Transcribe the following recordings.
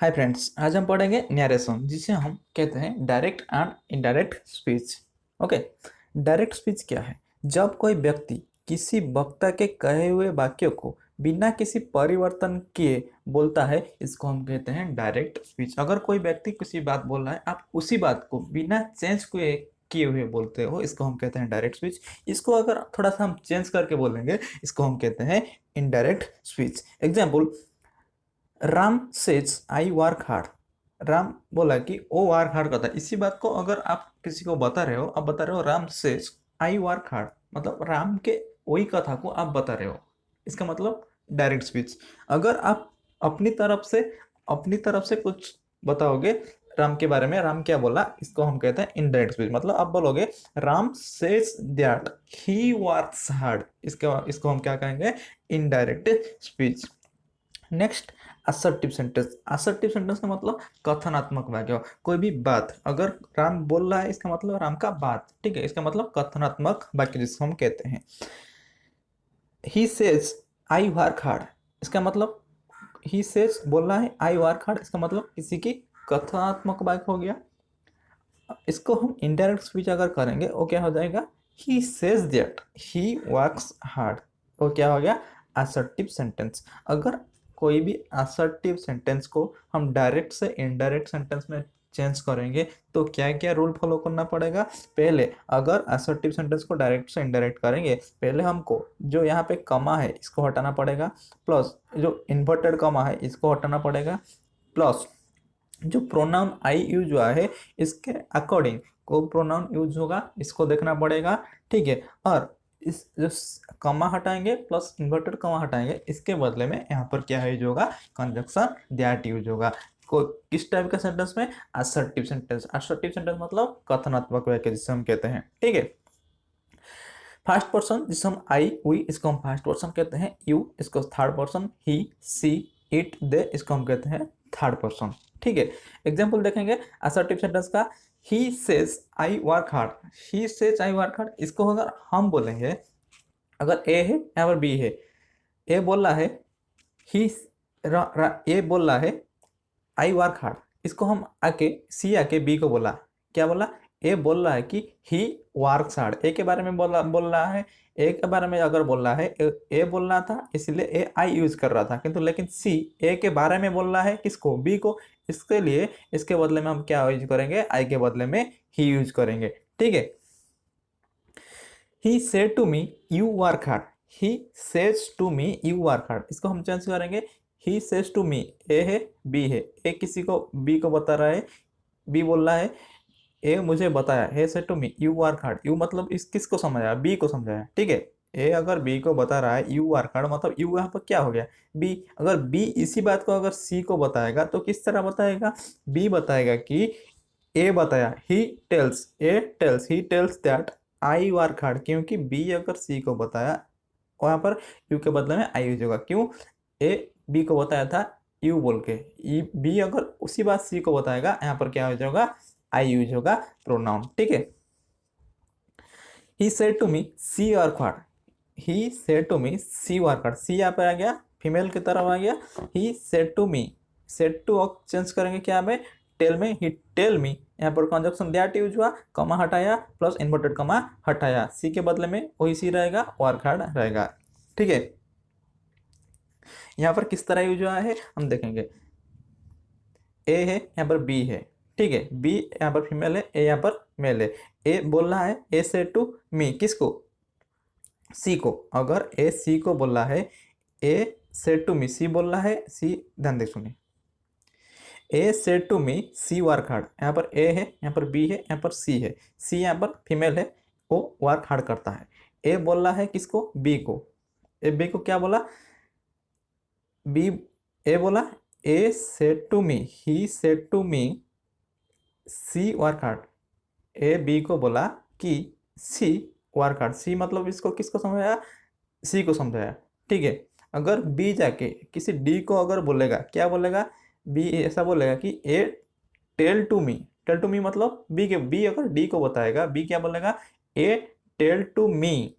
Hi friends, आज हम पढ़ेंगे नरेशन, जिसे हम कहते हैं direct and indirect speech. Okay. Direct speech क्या है? जब कोई व्यक्ति किसी वक्ता के कहे हुए वाक्यों को बिना किसी परिवर्तन किए बोलता है, इसको हम कहते हैं डायरेक्ट स्पीच। अगर कोई व्यक्ति किसी बात बोल रहा है, आप उसी बात को बिना चेंज किए हुए बोलते हो, इसको हम कहते हैं डायरेक्ट स्पीच। इसको अगर थोड़ा सा हम चेंज करके बोलेंगे, इसको हम कहते हैं indirect speech. Example, Ram says I work hard. Ram बोला कि वो वर्क हार्ड करता है। इसी बात को अगर आप किसी को बता रहे हो, आप बता रहे हो Ram says I work hard, मतलब राम के वही कथा को आप बता रहे हो। इसका मतलब डायरेक्ट स्पीच। अगर आप अपनी तरफ से कुछ बताओगे राम के बारे में, राम क्या बोला, इसको हम कहते हैं इनडायरेक्ट स्पीच। मतलब आप बोलोगे Ram says that he works hard, इसको हम क्या कहेंगे? Indirect speech. Next, assertive sentence. Assertive sentence का मतलब कथनात्मक वाक्य। कोई भी बात अगर राम बोल रहा है, इसका मतलब राम का बात, ठीक है, इसका मतलब कथनात्मक वाक्य, जिसको हम कहते हैं। He says I work hard, इसका मतलब ही सेज बोल रहा है आई वर्क हार्ड, इसका मतलब किसी की कथनात्मक वाक्य हो गया। इसको हम इनडायरेक्ट स्पीच अगर करेंगे, वो क्या हो जाएगा? He says that he works hard, वो क्या हो गया? Assertive sentence. अगर कोई भी असर्टिव सेंटेंस को हम डायरेक्ट से इनडायरेक्ट सेंटेंस में चेंज करेंगे, तो क्या क्या रूल फॉलो करना पड़ेगा? पहले, अगर असर्टिव सेंटेंस को डायरेक्ट से इनडायरेक्ट करेंगे, पहले हमको जो यहाँ पे कमा है इसको हटाना पड़ेगा, प्लस जो इन्वर्टेड कमा है इसको हटाना पड़ेगा, प्लस जो प्रोनाउन आई यूज हुआ है इसके अकॉर्डिंग को प्रोनाउन यूज होगा, इसको देखना पड़ेगा। ठीक है। और इस जो कमा हटाएंगे प्लस इन्वर्टेड कमा हटाएंगे, इसके बदले में यहाँ पर क्या यूज होगा? कंजक्शन दैट यूज होगा। को किस टाइप का सेंटेंस में? Assertive sentence. असर्टिव सेंटेंस मतलब कथनात्मक वाक्य, जिसे हम कहते हैं। ठीक है। फर्स्ट पर्सन, जिसे हम आई वी, इसको हम फर्स्ट पर्सन कहते हैं। यू, इसको third person. He, she, it, they, इसको हम कहते हैं थर्ड पर्सन। ठीक है। एग्जाम्पल देखेंगे असर्टिव सेंटेंस का। He says I work hard. He says I work hard, इसको अगर हम बोलेंगे, अगर ए है यहाँ पर बी है, ए बोल रहा है ही, ए बोल रहा है आई वर्क हार्ड, इसको हम आके सी आके बी को बोला, क्या बोला? ए बोल रहा है कि ही वर्क्स हार्ड। ए के बारे में बोल रहा है। ए के बारे में अगर बोल रहा है, ए बोल रहा था इसलिए ए आई यूज कर रहा था, किंतु लेकिन सी ए के बारे में बोल रहा है, किसको? बी को। इसके लिए इसके बदले में हम क्या यूज करेंगे? आई के बदले में ही यूज करेंगे। ठीक है। He said to me you work hard. He says to me you work hard, इसको हम चेंज करेंगे। ही सेज टू मी, ए है बी है, ए किसी को बी को बता रहा है, बी बोल रहा है ए मुझे बताया, he said to me you work hard. You मतलब इस किसको समझाया? बी को समझाया। ठीक है। ए अगर बी को बता रहा है यू वर्क हार्ड, मतलब यू यहाँ पर क्या हो गया? बी। अगर बी इसी बात को अगर सी को बताएगा तो किस तरह बताएगा? बी बताएगा कि ए बताया, he tells that I work hard, क्योंकि बी अगर सी को बताया, वहां पर यू के बदले में आई यूज होगा। क्यों? ए बी को बताया था यू बोल के, बी अगर उसी बात सी को बताएगा, यहाँ पर क्या यूज होगा? आई यूज होगा, प्रोनाउन। ठीक है। He said to me she work hard. He said to me she work hard, she यहाँ पर आ गया, फीमेल की तरफ आ गया। He said to me, said to change करेंगे क्या में? टेल में। ही टेल मी, यहाँ पर कंजक्शन दैट यूज हुआ, कमा हटाया प्लस इन्वर्टेड कमा हटाया, सी के बदले में वही सी रहेगा, वर्क हार्ड रहेगा। ठीक है। यहाँ पर किस तरह यूज हुआ है हम देखेंगे। ए है, यहाँ पर बी है। ठीक है। बी यहाँ पर फीमेल है, ए यहाँ पर मेल है। ए बोल रहा है ए से टू मी, किसको? सी को। अगर ए सी को बोल रहा है, ए से टू मी, सी बोल रहा है, सी ध्यान दे सुनिए। A said to me she work hard, यहाँ पर ए है, यहाँ पर बी है, यहाँ पर सी है। सी यहाँ पर फीमेल है, वो वर्क हार्ड करता है। ए बोल रहा है किसको? बी को। ए बी को क्या बोला? बी, ए बोला A said to me, he said to me she work hard. A B को बोला कि सी वर्क हार्ड, सी मतलब इसको किसको समझाया? सी को समझाया। ठीक है। अगर बी जाके किसी डी को अगर बोलेगा, क्या बोलेगा? बी ऐसा बोलेगा कि A tell to me, tell to me मतलब बी अगर डी को बताएगा, बी क्या बोलेगा? A tell to me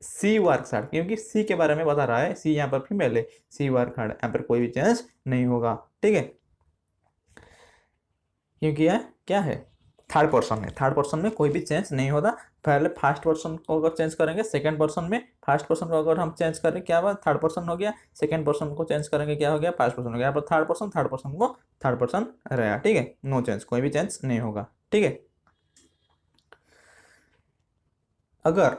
she work hard, क्योंकि सी के बारे में बता रहा है, सी यहाँ पर फीमेल है, सी वर्क हार्ड, यहाँ पर कोई भी चेंज नहीं होगा। ठीक है। क्योंकि यह क्या है, थर्ड पर्सन है, थर्ड पर्सन में कोई भी चेंज नहीं होता। पहले फर्स्ट पर्सन को अगर चेंज करेंगे सेकंड पर्सन में, फर्स्ट पर्सन को अगर हम चेंज करें क्या हुआ, थर्ड पर्सन हो गया, सेकंड पर्सन को चेंज करेंगे क्या हो गया, फर्स्ट पर्सन हो गया। यहाँ पर थर्ड पर्सन को थर्ड पर्सन रहेगा, ठीक है, नो चेंज, कोई भी चेंज नहीं होगा, ठीक है। अगर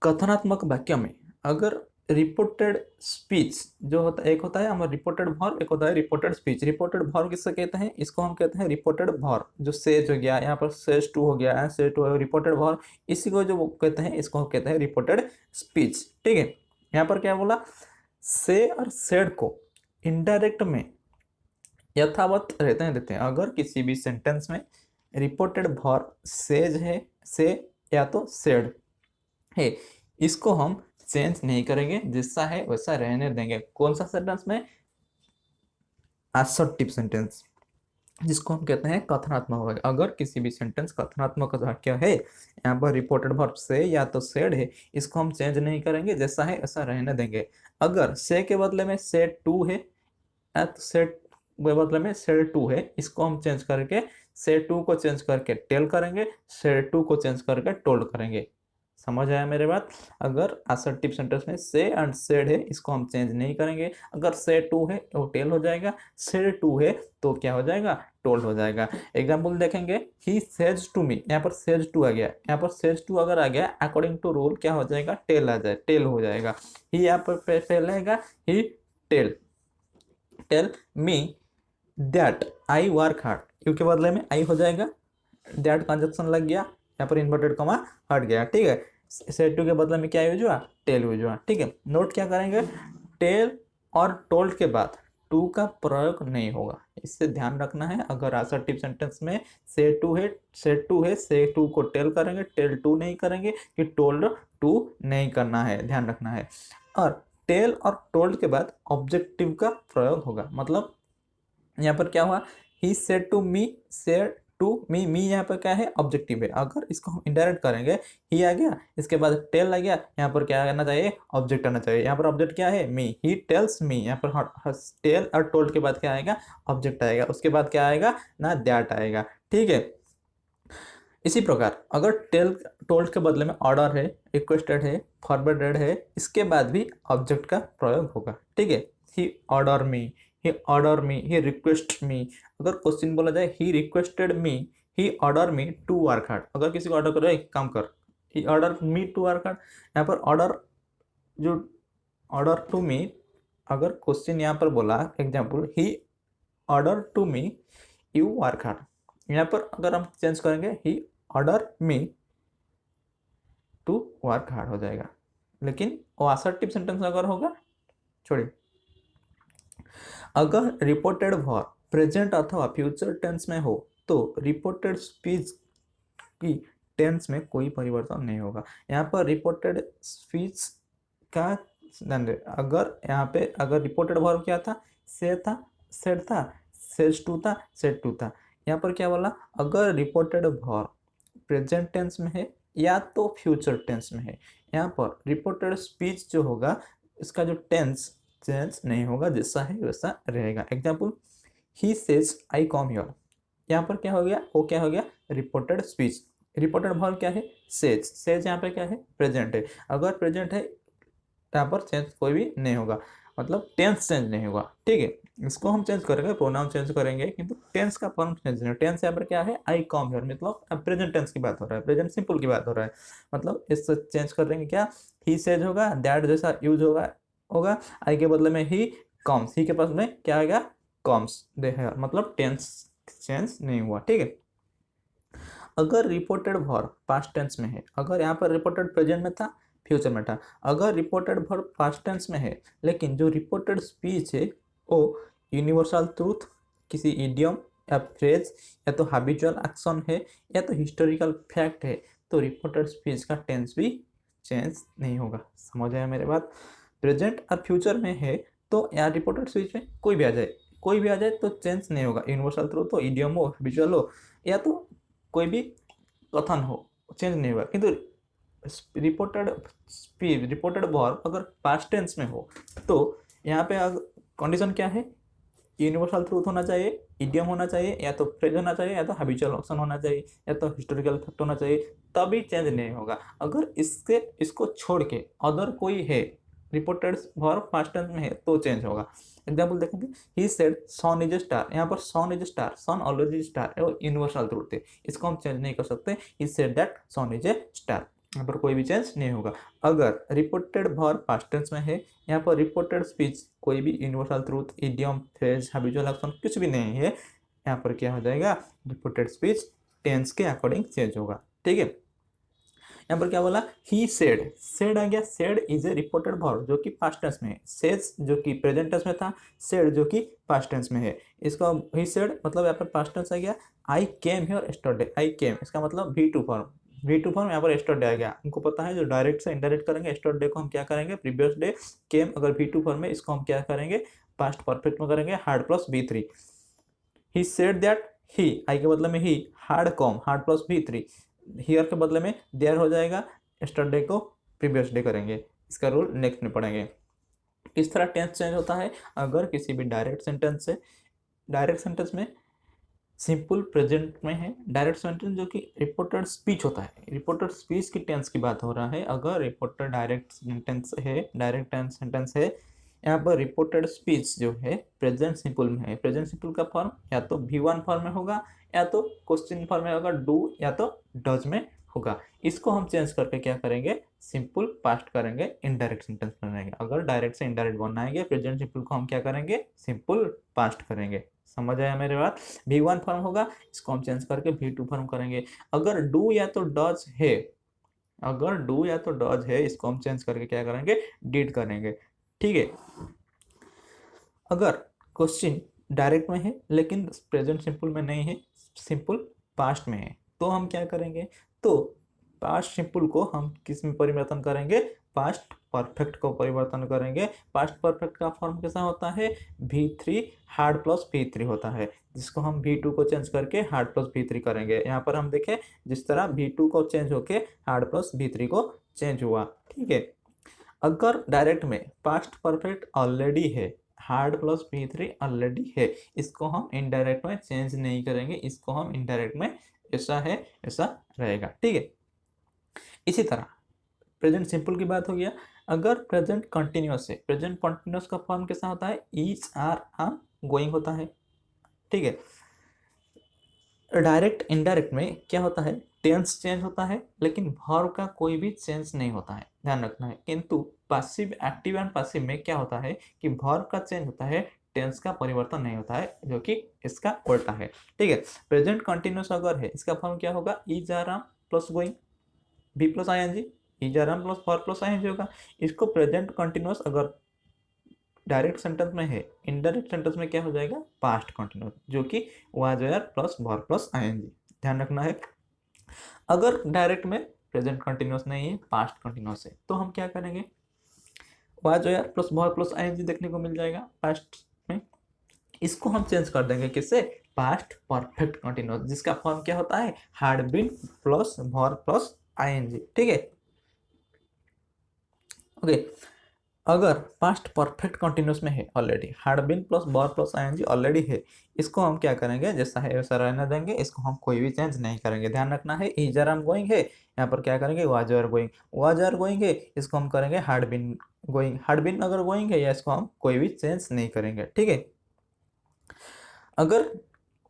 कथनात्मक वाक्य में अगर रिपोर्टेड स्पीच जो होता है, एक होता है हमारा रिपोर्टेड वर्ब, एक होता है रिपोर्टेड स्पीच। रिपोर्टेड वर्ब किससे कहते हैं, इसको हम कहते हैं रिपोर्टेड वर्ब। जो सेज हो गया, यहाँ पर सेज टू हो गया, सेज टू रिपोर्टेड वर्ब, इसी को जो कहते हैं इसको कहते हैं रिपोर्टेड स्पीच, ठीक है। यहाँ पर क्या बोला, से और सेड को इनडायरेक्ट में यथावत रहते हैं देते हैं। अगर किसी भी सेंटेंस में रिपोर्टेड वर्ब सेज है, से या तो सेड है, इसको हम चेंज नहीं करेंगे, जैसा है वैसा रहने देंगे। कौन सा सेंटेंस में, असर्टिव सेंटेंस, जिसको हम कहते हैं कथनात्मक वाक्य। अगर किसी भी सेंटेंस कथनात्मक वाक्य है, यहाँ पर रिपोर्टेड वर्ब से या तो सेड है, इसको हम चेंज नहीं करेंगे, जैसा है वैसा रहने देंगे। अगर से के बदले में सेड टू है, या तो सेड के बदले में सेड टू है, इसको हम चेंज करके सेड टू को चेंज करके टेल करेंगे, सेड टू को चेंज करके टोल्ड करेंगे। समझ आया मेरे बात। अगर असर्टिव सेंटेंस में से एंड सेड है, इसको हम चेंज नहीं करेंगे। अगर से टू है तो टेल हो जाएगा, से टू है तो क्या हो जाएगा, टोल्ड हो जाएगा। एग्जाम्पल देखेंगे, ही सेज टू मी, यहाँ पर सेज टू आ गया, यहाँ पर सेज टू अगर आ गया अकॉर्डिंग टू रूल क्या हो जाएगा, टेल आ जाए, टेल हो जाएगा। ही यहाँ पर पहले आएगा, he tell tell me that I work hard, you के बदले में आई हो जाएगा, दैट कंजक्शन लग गया, यहाँ पर इन्वर्टेड कॉमा हट गया, ठीक है। सेड टू के बदले में क्या यूज हुआ, टेल यूज हुआ, ठीक है। नोट क्या करेंगे, टेल और टोल्ड के बाद टू का प्रयोग नहीं होगा, इससे ध्यान रखना है। अगर असर्टिव सेंटेंस में से टू है, से टू को टेल करेंगे, टेल टू नहीं करेंगे, कि टोल्ड टू नहीं करना है, ध्यान रखना है। और टेल और टोल्ड के बाद ऑब्जेक्टिव का प्रयोग होगा। मतलब यहाँ पर क्या हुआ, he said to me, said to me, me यहाँ पर क्या है, ऑब्जेक्टिव है। अगर इसको हम इनडायरेक्ट करेंगे, ही आ गया, इसके बाद टेल आ गया, यहाँ पर क्या आना चाहिए, ऑब्जेक्ट आना चाहिए। यहाँ पर ऑब्जेक्ट क्या है, मी, ही टेल्स मी, यहाँ पर टेल और टोल्ड के बाद क्या आएगा, ऑब्जेक्ट आएगा, उसके बाद क्या आएगा ना, दैट आएगा, ठीक है। इसी प्रकार अगर टेल टोल्ड के बदले में ऑर्डर है, रिक्वेस्टेड है, फॉरवर्डेड है, इसके बाद भी ऑब्जेक्ट का प्रयोग होगा, ठीक है। He order me, he order me, he request me. अगर क्वेश्चन बोला जाए, he requested me, he order me to work hard. अगर किसी को ऑर्डर करो एक काम कर, he order me to work hard, यहाँ पर ऑर्डर जो ऑर्डर टू मी, अगर क्वेश्चन यहाँ पर बोला example, he order to me you work hard, यहाँ पर अगर हम चेंज करेंगे, he order me to work hard हो जाएगा। लेकिन वो असर्टिव सेंटेंस अगर होगा, छोड़िए। अगर रिपोर्टेड वर्ब प्रेजेंट अथवा फ्यूचर टेंस में हो तो रिपोर्टेड स्पीच की टेंस में कोई परिवर्तन नहीं होगा। यहाँ पर रिपोर्टेड स्पीच का अगर यहाँ पे अगर रिपोर्टेड वर्ब क्या था, से था, सेड था, सेज टू था, सेड टू था। यहाँ पर क्या बोला, अगर रिपोर्टेड वर्ब प्रेजेंट टेंस में है या तो फ्यूचर टेंस में है, यहाँ पर रिपोर्टेड स्पीच जो होगा इसका जो टेंस चेंज नहीं होगा, जैसा है वैसा रहेगा। Example, he says I come here, यहाँ पर क्या हो गया, वो क्या हो गया, रिपोर्टेड स्पीच। रिपोर्टेड वर्ब क्या है, सेज, सेज यहाँ पे क्या है, प्रेजेंट है। अगर प्रेजेंट है यहाँ पर चेंज कोई भी नहीं होगा, मतलब टेंस चेंज नहीं होगा, ठीक है। इसको हम चेंज करेंगे, प्रोनाउन चेंज करेंगे, किंतु टेंस का फॉर्म चेंज नहीं। टेंस यहाँ पर क्या है, आई कम हियर, मतलब प्रेजेंट टेंस की बात हो रहा है, प्रेजेंट सिंपल की बात हो रहा है। मतलब इससे चेंज कर देंगे, क्या, ही सेज होगा, दैट जैसा यूज होगा, आई के बदले में ही कम्स, ही के पास में क्या आएगा, कम्स दे है, मतलब टेंस चेंज नहीं हुआ, ठीक है। अगर रिपोर्टेड वर्ब पास्ट टेंस में है, अगर यहाँ पर रिपोर्टेड प्रेजेंट में था, फ्यूचर में था, अगर रिपोर्टेड वर्ब पास्ट टेंस में है, लेकिन जो रिपोर्टेड स्पीच है वो यूनिवर्सल ट्रूथ, किसी इडियम या फ्रेज या तो हैबिचुअल एक्शन है या तो हिस्टोरिकल फैक्ट है, तो रिपोर्टेड स्पीच का टेंस भी चेंज नहीं होगा। समझ आया मेरे बात। प्रेजेंट और फ्यूचर में है तो यहाँ रिपोर्टेड स्पीच में कोई भी आ जाए, कोई भी आ जाए तो चेंज नहीं होगा। यूनिवर्सल ट्रूथ हो, इडियम हो, हैबिचुअल हो या तो कोई भी कथन हो, चेंज नहीं होगा। किंतु रिपोर्टेड वर्ब अगर पास्ट टेंस में हो तो यहाँ पे कंडीशन क्या है, यूनिवर्सल ट्रूथ होना चाहिए, इडियम होना चाहिए, या तो फ्रेज होना चाहिए, या तो हैबिचुअल ऑप्शन होना चाहिए, या तो हिस्टोरिकल फैक्ट होना चाहिए, तभी चेंज नहीं होगा। अगर इसको छोड़ के अदर कोई है, रिपोर्टेड वर्ब पास्ट टेंस में है, तो चेंज होगा। एग्जाम्पल देखेंगे, he said sun is a star, यहाँ पर sun is a star, sun always is star, और यूनिवर्सल ट्रूथ है, इसको हम चेंज नहीं कर सकते। He said that sun is a star, यहाँ पर कोई भी चेंज नहीं होगा। अगर रिपोर्टेड वर्ब पास्ट टेंस में है, यहाँ पर रिपोर्टेड स्पीच कोई भी universal truth, idiom, phrase, habitual action कुछ भी नहीं है, यहाँ पर क्या हो जाएगा, रिपोर्टेड स्पीच टेंस के अकॉर्डिंग चेंज होगा। ठीक है, यहाँ पर क्या बोला, ही सेड, सेड आ गया, said is a reported verb जो कि पास्ट टेंस में है, सेज जो कि प्रेजेंट टेंस में था, सेड जो कि पास्ट टेंस में है। इसका ही सेड मतलब यहाँ पर पास्ट टेंस आ गया। आई केम हियर यस्टरडे, आई केम इसका मतलब V2 फॉर्म, V2 फॉर्म यहाँ पर यस्टरडे आ गया। हमको पता है जो डायरेक्ट से इनडायरेक्ट करेंगे, यस्टरडे को हम क्या करेंगे, प्रीवियस डे। केम अगर V2 फॉर्म में, इसको हम क्या करेंगे, पास्ट परफेक्ट में करेंगे, had plus V3। He said that, he I के बदले में ही, हार्ड कॉम, हार्ड प्लस V3, हियर के बदले में देयर हो जाएगा, यस्टरडे को प्रीवियस डे करेंगे। इसका रूल नेक्स्ट में पढ़ेंगे। किस तरह टेंस चेंज होता है, अगर किसी भी डायरेक्ट सेंटेंस में सिंपल प्रेजेंट में है, डायरेक्ट सेंटेंस जो कि रिपोर्टेड स्पीच होता है, रिपोर्टेड स्पीच की टेंस की बात हो रहा है। अगर रिपोर्टेड डायरेक्ट सेंटेंस है, यहाँ पर रिपोर्टेड स्पीच जो है प्रेजेंट सिंपल में है, प्रेजेंट सिंपल का फॉर्म या तो V1 फॉर्म में होगा, या तो क्वेश्चन फॉर्म में होगा, डू या तो डज में होगा। इसको हम चेंज करके क्या करेंगे, सिंपल पास्ट करेंगे, इनडायरेक्ट सेंटेंस बनाएंगे। अगर डायरेक्ट से इनडायरेक्ट बनाएंगे, प्रेजेंट सिंपल को हम क्या करेंगे, सिंपल पास्ट करेंगे। समझ आया मेरे बात। V1 फॉर्म होगा, इसको हम चेंज करके V2 फॉर्म करेंगे। अगर डू या तो डज है, अगर डू या तो डज है, इसको हम चेंज करके क्या करेंगे, डिड करेंगे। ठीक है, अगर क्वेश्चन डायरेक्ट में है लेकिन प्रेजेंट सिंपल में नहीं है, सिंपल पास्ट में है, तो हम क्या करेंगे, तो पास्ट सिंपल को हम किस में परिवर्तन करेंगे, पास्ट परफेक्ट को परिवर्तन करेंगे। पास्ट परफेक्ट का फॉर्म कैसा होता है, V3 हार्ड प्लस V3 होता है, जिसको हम V2 को चेंज करके हार्ड प्लस V3 करेंगे। यहाँ पर हम देखें जिस तरह V2 को चेंज होके हार्ड प्लस V3 को चेंज हुआ। ठीक है, अगर डायरेक्ट में पास्ट परफेक्ट ऑलरेडी है, हार्ड प्लस V3 ऑलरेडी है, इसको हम इनडायरेक्ट में चेंज नहीं करेंगे, इसको हम इनडायरेक्ट में ऐसा है ऐसा रहेगा। ठीक है, इसी तरह प्रेजेंट सिंपल की बात हो गया। अगर प्रेजेंट कंटिन्यूअस है, प्रेजेंट कंटिन्यूअस का फॉर्म कैसा होता है, इज, आर, आम, गोइंग होता है। ठीक है, डायरेक्ट इनडायरेक्ट में क्या होता है, टेंस चेंज होता है लेकिन वर्ब का कोई भी चेंज नहीं होता है, ध्यान रखना है। किंतु पैसिव, एक्टिव एंड पैसिव में क्या होता है कि वर्ब का चेंज होता है, टेंस का परिवर्तन नहीं होता है, जो कि इसका उल्टा है। ठीक है, प्रेजेंट कंटिन्यूअस अगर है, इसका फॉर्म क्या होगा, is, are, am plus going, V plus ING, is, are, am plus verb plus ING होगा। इसको प्रेजेंट कंटिन्यूअस अगर डायरेक्ट सेंटेंस में है, इनडायरेक्ट सेंटेंस में क्या हो जाएगा, पास्ट कंटिन्यूअस, जो कि was were plus verb plus ING, ध्यान रखना है। अगर डायरेक्ट में प्रेजेंट कंटिन्यूअस नहीं है, पास्ट कंटिन्यूअस है, तो हम क्या करेंगे, was were plus verb plus ING देखने को मिल जाएगा पास्ट में। इसको हम चेंज कर देंगे किससे, पास्ट परफेक्ट कंटिन्यूअस, जिसका फॉर्म क्या होता है, had been plus verb plus ING। ठीक है, ओके, अगर पास्ट परफेक्ट कंटिन्यूअस में है already, had been plus verb plus ING already है, इसको हम क्या करेंगे, जैसा है वैसा रहने देंगे, इसको हम कोई भी चेंज नहीं करेंगे। ध्यान रखना है, इज, आर, आम गोइंग है, यहाँ पर क्या करेंगे, was are going, was are going है, इसको हम करेंगे had been going, had been अगर गोइंग है, या इसको हम कोई भी चेंज नहीं करेंगे। ठीक है, अगर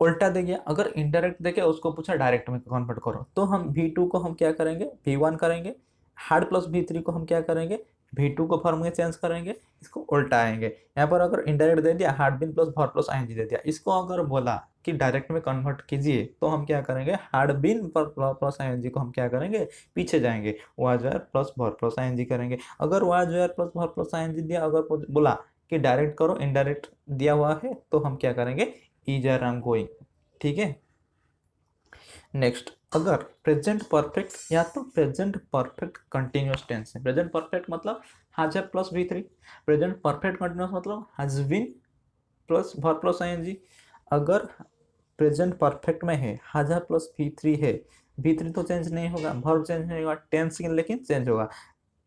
उल्टा दे गया, अगर इनडायरेक्ट देके उसको पूछा डायरेक्ट में कन्वर्ट करो, तो हम V2 को हम क्या करेंगे, V1 करेंगे, हार्ड प्लस V3 को हम क्या करेंगे, V2 को फॉर्म में चेंज करेंगे, इसको उल्टा आएंगे। यहाँ पर अगर इनडायरेक्ट दे दिया, हार्ड बिन प्लस वर्ब प्लस ING दे दिया, इसको अगर बोला कि डायरेक्ट में कन्वर्ट कीजिए, तो हम क्या करेंगे, हार्ड बिन प्लस ING को हम क्या करेंगे, पीछे जाएंगे, was were plus verb plus ING करेंगे। अगर was were plus verb plus ING दिया, अगर बोला कि डायरेक्ट करो, इनडायरेक्ट दिया हुआ है, तो हम क्या करेंगे, इज, आर, आम गोइंग। ठीक है, नेक्स्ट, अगर प्रेजेंट परफेक्ट या तो प्रेजेंट परफेक्ट कंटिन्यूअस टेंस है, प्रेजेंट परफेक्ट मतलब has plus V3, present perfect continuous मतलब has been plus verb plus ING। अगर प्रेजेंट परफेक्ट में है, हैज प्लस V3 है, V3 तो चेंज नहीं होगा, वर्ब चेंज नहीं होगा, टेंस लेकिन चेंज होगा।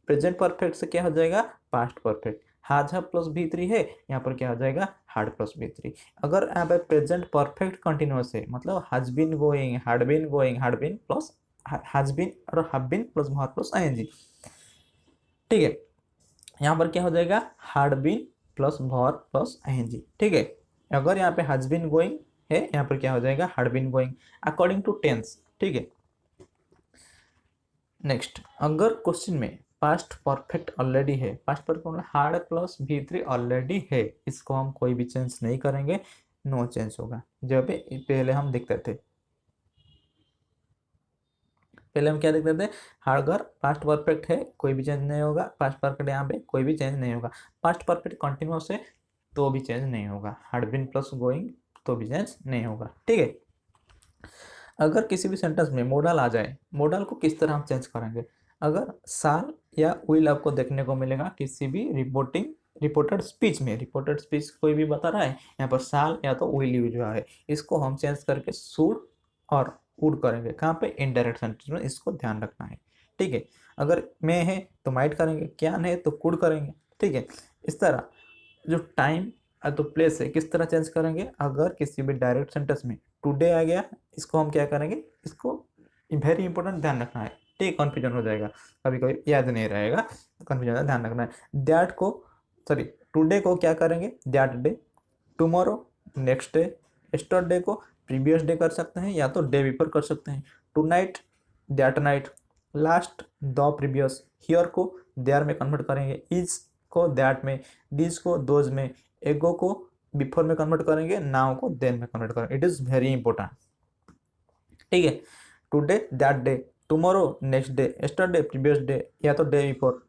प्रेजेंट परफेक्ट से क्या हो जाएगा, past perfect, has have plus V3 है, यहाँ पर क्या हो जाएगा हैड प्लस V3। अगर यहाँ पे प्रेजेंट परफेक्ट कंटिन्यूअस है, मतलब has been going, had been plus has been और have been plus verb plus ING, ठीक है। यहाँ पर क्या हो जाएगा had been plus verb plus ING, ठीक है। अगर यहाँ पे हैज बीन गोइंग है, यहाँ पर क्या हो जाएगा had been going according to tense, ठीक है। नेक्स्ट, अगर क्वेश्चन में पास्ट परफेक्ट ऑलरेडी है, past perfect had plus V3 already है, इसको हम कोई भी चेंज नहीं करेंगे, नो चेंज होगा। जब पहले हम देखते थे, पहले हम क्या देखते थे, अगर पास्ट परफेक्ट है कोई भी चेंज नहीं होगा, पास्ट परफेक्ट यहाँ पे कोई भी चेंज नहीं होगा, पास्ट परफेक्ट कंटिन्यूअस है तो भी चेंज नहीं होगा, हैड बीन प्लस गोइंग तो भी चेंज नहीं होगा, ठीक है। अगर किसी भी सेंटेंस में मोडल आ जाए, मोडल को किस तरह हम चेंज करेंगे, अगर साल या विल आपको देखने को मिलेगा किसी भी रिपोर्टेड स्पीच में, रिपोर्टेड स्पीच कोई भी बता रहा है, यहाँ पर साल या तो विल यूज हुआ है, इसको हम चेंज करके शुड और वुड करेंगे, कहाँ पे इनडायरेक्ट सेंटेंस में, इसको ध्यान रखना है, ठीक है। अगर मैं है तो माइट करेंगे, कैन है तो कुड करेंगे, ठीक है। इस तरह जो टाइम तो प्लेस है किस तरह चेंज करेंगे, अगर किसी भी डायरेक्ट सेंटेंस में टुडे आ गया, इसको हम क्या करेंगे, इसको वेरी इंपॉर्टेंट ध्यान रखना है, ठीक, कन्फ्यूजन हो जाएगा, कभी कभी याद नहीं रहेगा, कन्फ्यूजन का ध्यान रखना है। दैट को सॉरी टुडे को क्या करेंगे that day, tomorrow next day, yesterday को प्रीवियस डे कर सकते हैं या तो डे बिफोर कर सकते हैं, tonight that night, last the previous, here को देयर में कन्वर्ट करेंगे, इज को दैट में, दिस को दोज में, एगो को बिफोर में कन्वर्ट करेंगे, नाउ को देन में कन्वर्ट करेंगे। इट इज वेरी इंपॉर्टेंट, ठीक है। Today that day, tomorrow next day, yesterday previous day या तो day before,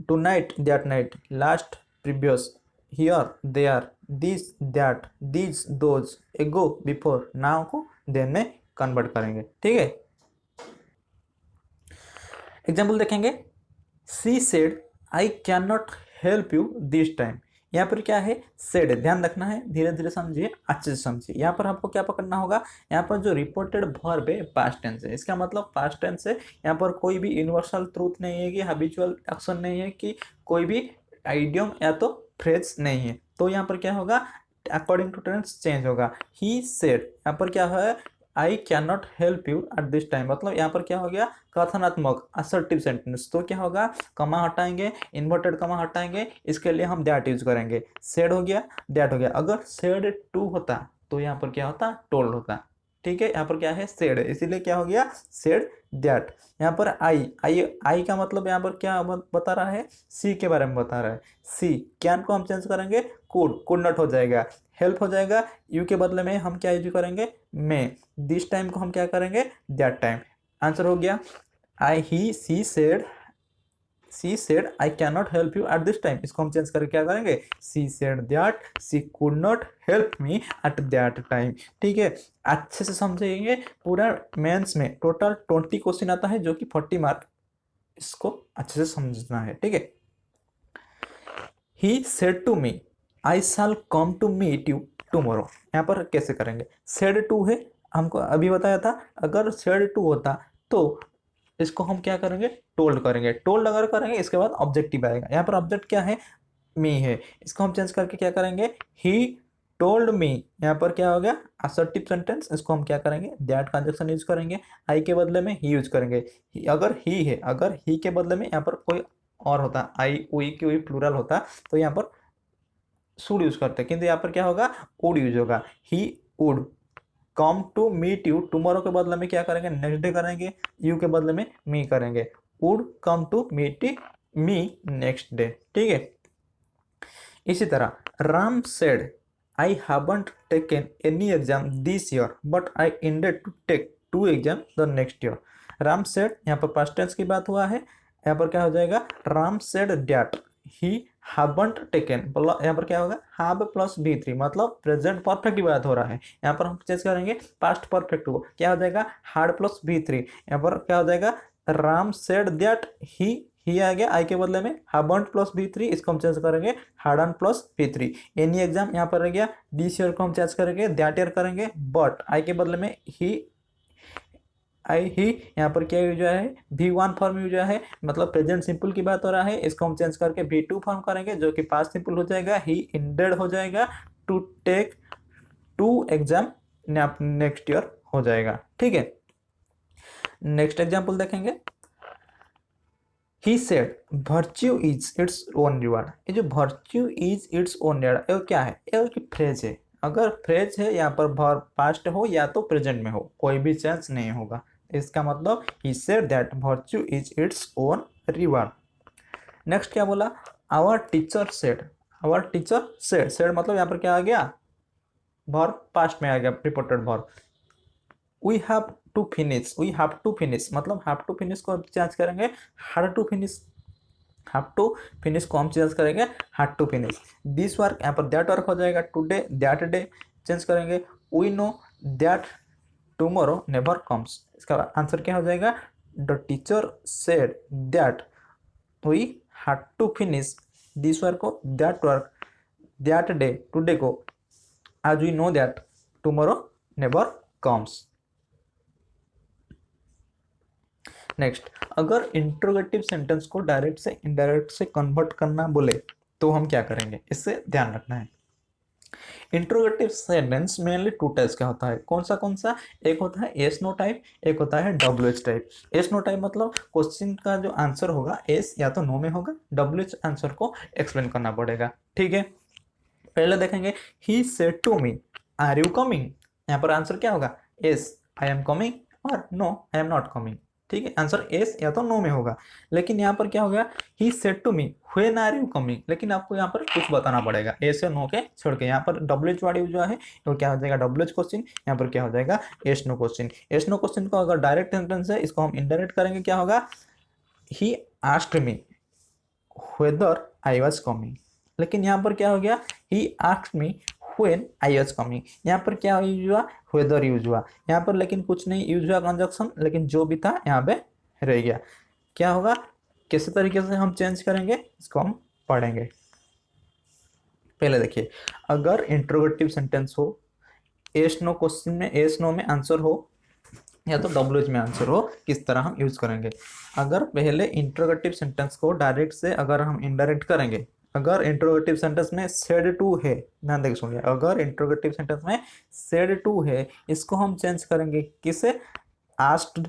tonight that night, last previous, here there, this that, this those, ago before, now को then में convert करेंगे, ठीक है। Example देखेंगे, she said I can not help you this time, यहाँ पर क्या है सेड, ध्यान रखना है, धीरे धीरे समझिए, अच्छे से समझिए। यहाँ पर आपको क्या पकड़ना होगा, यहाँ पर जो रिपोर्टेड वर्ब है पास्ट टेंस है, इसका मतलब पास्ट टेंस है, यहाँ पर कोई भी यूनिवर्सल ट्रूथ नहीं है कि हैबिचुअल एक्शन नहीं है कि कोई भी आइडियम या तो फ्रेज नहीं है, तो यहाँ पर क्या होगा अकॉर्डिंग टू टेंस चेंज होगा। ही सेड, यहाँ पर क्या है आई can not help you at this time, मतलब यहाँ पर क्या हो गया कथनात्मक असर्टिव सेंटेंस, तो क्या होगा कमा हटाएंगे, इन्वर्टेड कमा हटाएंगे, इसके लिए हम दैट यूज करेंगे, सेड हो गया दैट हो गया। अगर सेड टू होता तो यहाँ पर क्या होता टोल्ड होता, ठीक है। यहाँ पर क्या है सेड, इसीलिए क्या हो गया सेड दैट। यहाँ पर आई का मतलब यहाँ पर क्या बता रहा है, सी के बारे में बता रहा है, सी, कैन को हम चेंज करेंगे कुड नॉट हो जाएगा, हेल्प हो जाएगा, यू के बदले में हम क्या यूज करेंगे में, दिस टाइम को हम क्या करेंगे दैट टाइम। आंसर हो गया she said I can not help you at this time, इसको हम चेंज करके क्या करेंगे she said that she could not help me at that time, ठीक है। अच्छे से समझेंगे, पूरा मेंस में टोटल 20 क्वेश्चन आता है जो कि 40 मार्क, इसको अच्छे से समझना है, ठीक है। He said to me I shall come to meet you tomorrow, यहाँ पर कैसे करेंगे, सेड टू है हमको अभी बताया था, अगर सेड टू होता तो इसको हम क्या करेंगे टोल्ड करेंगे, टोल्ड अगर करेंगे इसके बाद ऑब्जेक्टिव आएगा, यहाँ पर ऑब्जेक्ट क्या है मी है, इसको हम चेंज करके क्या करेंगे ही टोल्ड मी, यहाँ पर क्या हो गया असर्टिव सेंटेंस, इसको हम क्या करेंगे दैट कंजक्शन यूज करेंगे, आई के बदले में ही यूज करेंगे, अगर ही है, अगर ही के बदले में यहाँ पर कोई और होता आई उई की हुई प्लूरल होता तो यहाँ पर शुड यूज करते, किंतु यहाँ पर क्या होगा वुड यूज होगा, he would come to meet you, tomorrow के बदले में क्या करेंगे नेक्स्ट डे करेंगे, यू के बदले में मी करेंगे, would come to meet me next day, ठीक है। इसी तरह Ram said I haven't taken any exam this year but I intend to take 2 exam the next year. Ram said यहाँ पर पास्ट टेंस की बात हुआ है, यहाँ पर क्या हो जाएगा Ram said that he haven't taken, यहाँ पर क्या होगा हैव प्लस V3, मतलब प्रेजेंट परफेक्ट की बात हो रहा है, यहाँ पर हम चेंज करेंगे पास्ट परफेक्ट को, क्या हो जाएगा हैड प्लस V3, यहाँ पर क्या हो जाएगा राम सेड दैट ही आ गया आई के बदले में हैवंट प्लस V3, इसको हम चेंज करेंगे Hayden plus V3, any exam यहाँ पर रह गया, दिस ईयर को हम चेंज करेंगे दैट ईयर करेंगे, बट आई के बदले में ही आई ही, यहाँ पर क्या यूज हुआ है, V1 फॉर्म यूज हुआ है, मतलब प्रेजेंट सिंपल की बात हो रहा है। इसको हम चेंज करके V2 फॉर्म करेंगे जो कि पास्ट सिंपल हो जाएगा। ही इंडेड हो जाएगा to take two exam next year हो जाएगा। ठीक है, नेक्स्ट एग्जाम्पल देखेंगे। He said virtue is its own reward. ये जो virtue is its own reward, ये क्या है, ये की फ्रेज है। अगर फ्रेज है यहाँ पर वर्ब पास्ट हो या तो प्रेजेंट में हो, कोई भी चेंज नहीं होगा। इसका मतलब he said that virtue is its own reward. Next क्या बोला, our teacher said. Our teacher said, said मतलब यहाँ पर क्या आ गया, वर्ब पास्ट में आ गया, reported verb. We have to finish, we have to finish मतलब हैव टू फिनिश को चेंज करेंगे had to finish. Have to finish को हम चेंज करेंगे had to finish. This work, यहाँ पर दैट वर्क हो जाएगा। टुडे दैट डे चेंज करेंगे we know that tomorrow never comes. इसका आंसर क्या हो जाएगा, the teacher said that we had to finish this work को that work that day today को आज we know that tomorrow never comes. Next, अगर interrogative sentence को direct से इनडायरेक्ट से कन्वर्ट करना बोले तो हम क्या करेंगे, इससे ध्यान रखना है। Interrogative sentence mainly two types का होता है। कौन सा, एक होता है एस नो टाइप, एक होता है WH type. Yes no type मतलब क्वेश्चन का जो आंसर होगा एस या तो नो में होगा, WH आंसर को एक्सप्लेन करना पड़ेगा। ठीक है, पहले देखेंगे he said to me are you coming. यहाँ पर आंसर क्या होगा, एस आई एम कमिंग और no I am not coming. ठीक है, आंसर एस या तो नो में होगा। लेकिन यहाँ पर क्या हो गया, he said to me when are you coming, लेकिन आपको यहाँ पर कुछ बताना पड़ेगा एस या नो के छोड़ के। यहाँ पर WH वाली जो है तो क्या हो जाएगा, WH क्वेश्चन, यहाँ पर क्या हो जाएगा, yes no question. Yes no question को अगर डायरेक्ट सेंटेंस है, इसको हम इनडायरेक्ट करेंगे, क्या होगा, ही asked me whether I was coming. लेकिन यहाँ पर क्या हो गया, ही asked me when I was coming. यहाँ पर क्या यूज हुआ, वेदर यूज हुआ यहाँ पर, लेकिन कुछ नहीं यूज हुआ कंजक्शन, लेकिन जो भी था यहाँ पे रह गया। क्या होगा, किस तरीके से हम चेंज करेंगे इसको हम पढ़ेंगे। पहले देखिए, अगर इंट्रोगेटिव सेंटेंस हो, एस नो क्वेश्चन में एस नो में आंसर हो या तो WH में आंसर हो, किस तरह हम यूज करेंगे। अगर पहले इंट्रोगेटिव सेंटेंस को डायरेक्ट से अगर हम इनडायरेक्ट करेंगे, अगर इंट्रोगेटिव सेंटेंस में सेड टू है, ध्यान देकर सुनिए, अगर इंट्रोगेटिव सेंटेंस में सेड टू है, इसको हम चेंज करेंगे किसे, आस्क्ड,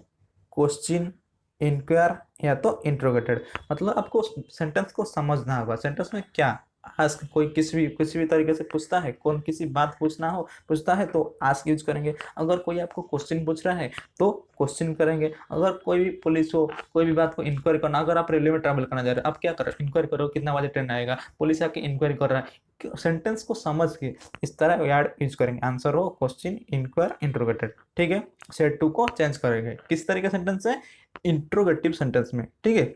क्वेश्चन, इंक्वायर या तो इंट्रोगेटेड। मतलब आपको सेंटेंस को समझना होगा, सेंटेंस में क्या आस्क, कोई किसी भी तरीके से पूछता है, कौन किसी बात पूछता है तो आस्क यूज करेंगे। अगर कोई आपको क्वेश्चन पूछ रहा है तो क्वेश्चन करेंगे। अगर कोई भी पुलिस हो, कोई भी बात को इंक्वायरी करना, अगर आप रेलवे में ट्रैवल करना चाह रहे हो, आप क्या करो, इंक्वायरी करो कितना बजे ट्रेन आएगा, पुलिस आके इंक्वायरी कर रहा है। सेंटेंस को समझ के इस तरह यार्ड यूज करेंगे, आंसर हो, क्वेश्चन, इंक्वायर, इंट्रोगेटेड। ठीक है, सेट टू को चेंज करेंगे किस तरीके सेंटेंस है, इंट्रोगेटिव सेंटेंस में। ठीक है,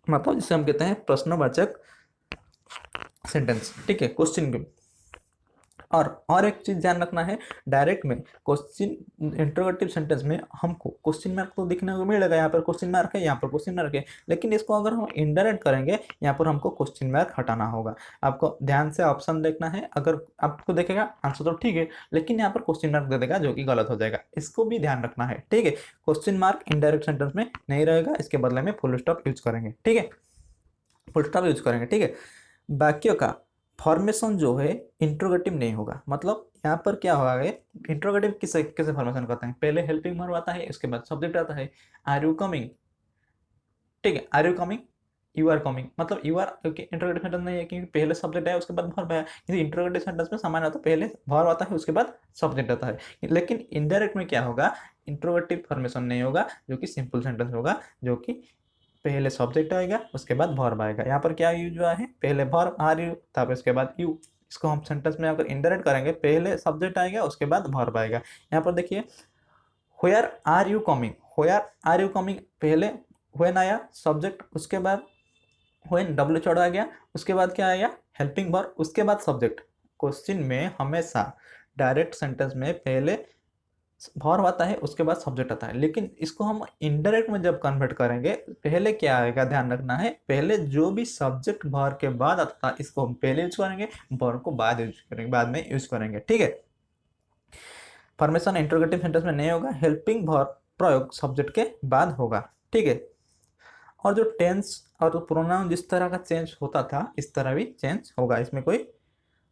मतलब जिसे हम कहते हैं प्रश्नवाचक सेंटेंस। ठीक है, क्वेश्चन के। और एक चीज ध्यान रखना है, डायरेक्ट में क्वेश्चन इंट्रोगेटिव सेंटेंस में हमको क्वेश्चन मार्क तो दिखने को मिलेगा, यहाँ पर क्वेश्चन मार्क है, यहाँ पर क्वेश्चन मार्क है। लेकिन इसको अगर हम इनडायरेक्ट करेंगे, यहाँ पर हमको क्वेश्चन मार्क हटाना होगा। आपको ध्यान से ऑप्शन देखना है, अगर आपको देखेगा आंसर तो ठीक है, लेकिन यहाँ पर क्वेश्चन मार्क दे देगा जो कि गलत हो जाएगा, इसको भी ध्यान रखना है। ठीक है, क्वेश्चन मार्क इनडायरेक्ट सेंटेंस में नहीं रहेगा, इसके बदले में फुल स्टॉप यूज करेंगे। ठीक है, फुल स्टॉप यूज करेंगे। ठीक है, वाक्यों का फॉर्मेशन जो है इंट्रोगेटिव नहीं होगा। मतलब यहाँ पर क्या होगा, इंट्रोगेटिव किसे किसे फॉर्मेशन करते हैं, पहले हेल्पिंग वर्ब आता है, उसके बाद सब्जेक्ट आता है, आर यू कमिंग। ठीक है, are you coming, you are coming, मतलब यू आर, क्योंकि इंट्रोगेटिव सेंटेंस नहीं है, क्योंकि पहले सब्जेक्ट है उसके बाद वर्ब है। यदि इंट्रोगेटिव सेंटेंस में सामान्य होता है, पहले वर्ब आता है उसके बाद सब्जेक्ट आता है। लेकिन इनडायरेक्ट में क्या होगा, इंट्रोगेटिव फॉर्मेशन नहीं होगा, जो कि सिंपल सेंटेंस होगा, जो कि पहले सब्जेक्ट आएगा उसके बाद वर्ब आएगा। यहाँ पर क्या यूज हुआ है, पहले वर्ब आर यू था, उसके बाद यू। इसको हम सेंटेंस में अगर इनडायरेक्ट करेंगे, पहले सब्जेक्ट आएगा उसके बाद वर्ब आएगा। यहाँ पर देखिए, where are you coming, where are you coming, पहले व्हेन आया सब्जेक्ट, उसके बाद व्हेन डब्ल्यू चढ़ा गया, उसके बाद क्या आया, हेल्पिंग वर्ब, उसके बाद सब्जेक्ट। क्वेश्चन में हमेशा डायरेक्ट सेंटेंस में पहले वर्ब आता है उसके बाद सब्जेक्ट आता है। लेकिन इसको हम इनडायरेक्ट में जब कन्वर्ट करेंगे, पहले क्या आएगा, ध्यान रखना है, पहले जो भी सब्जेक्ट वर्ब के बाद आता था, इसको हम पहले यूज करेंगे, वर्ब को बाद यूज करेंगे, बाद में यूज करेंगे। ठीक है, फॉर्मेशन इंट्रोगेटिव सेंटेंस में नहीं होगा। हेल्पिंग वर्ब प्रयोग सब्जेक्ट के बाद होगा, ठीक है। और जो टेंस और प्रोनाउन जिस तरह का चेंज होता था इस तरह भी चेंज होगा, इसमें कोई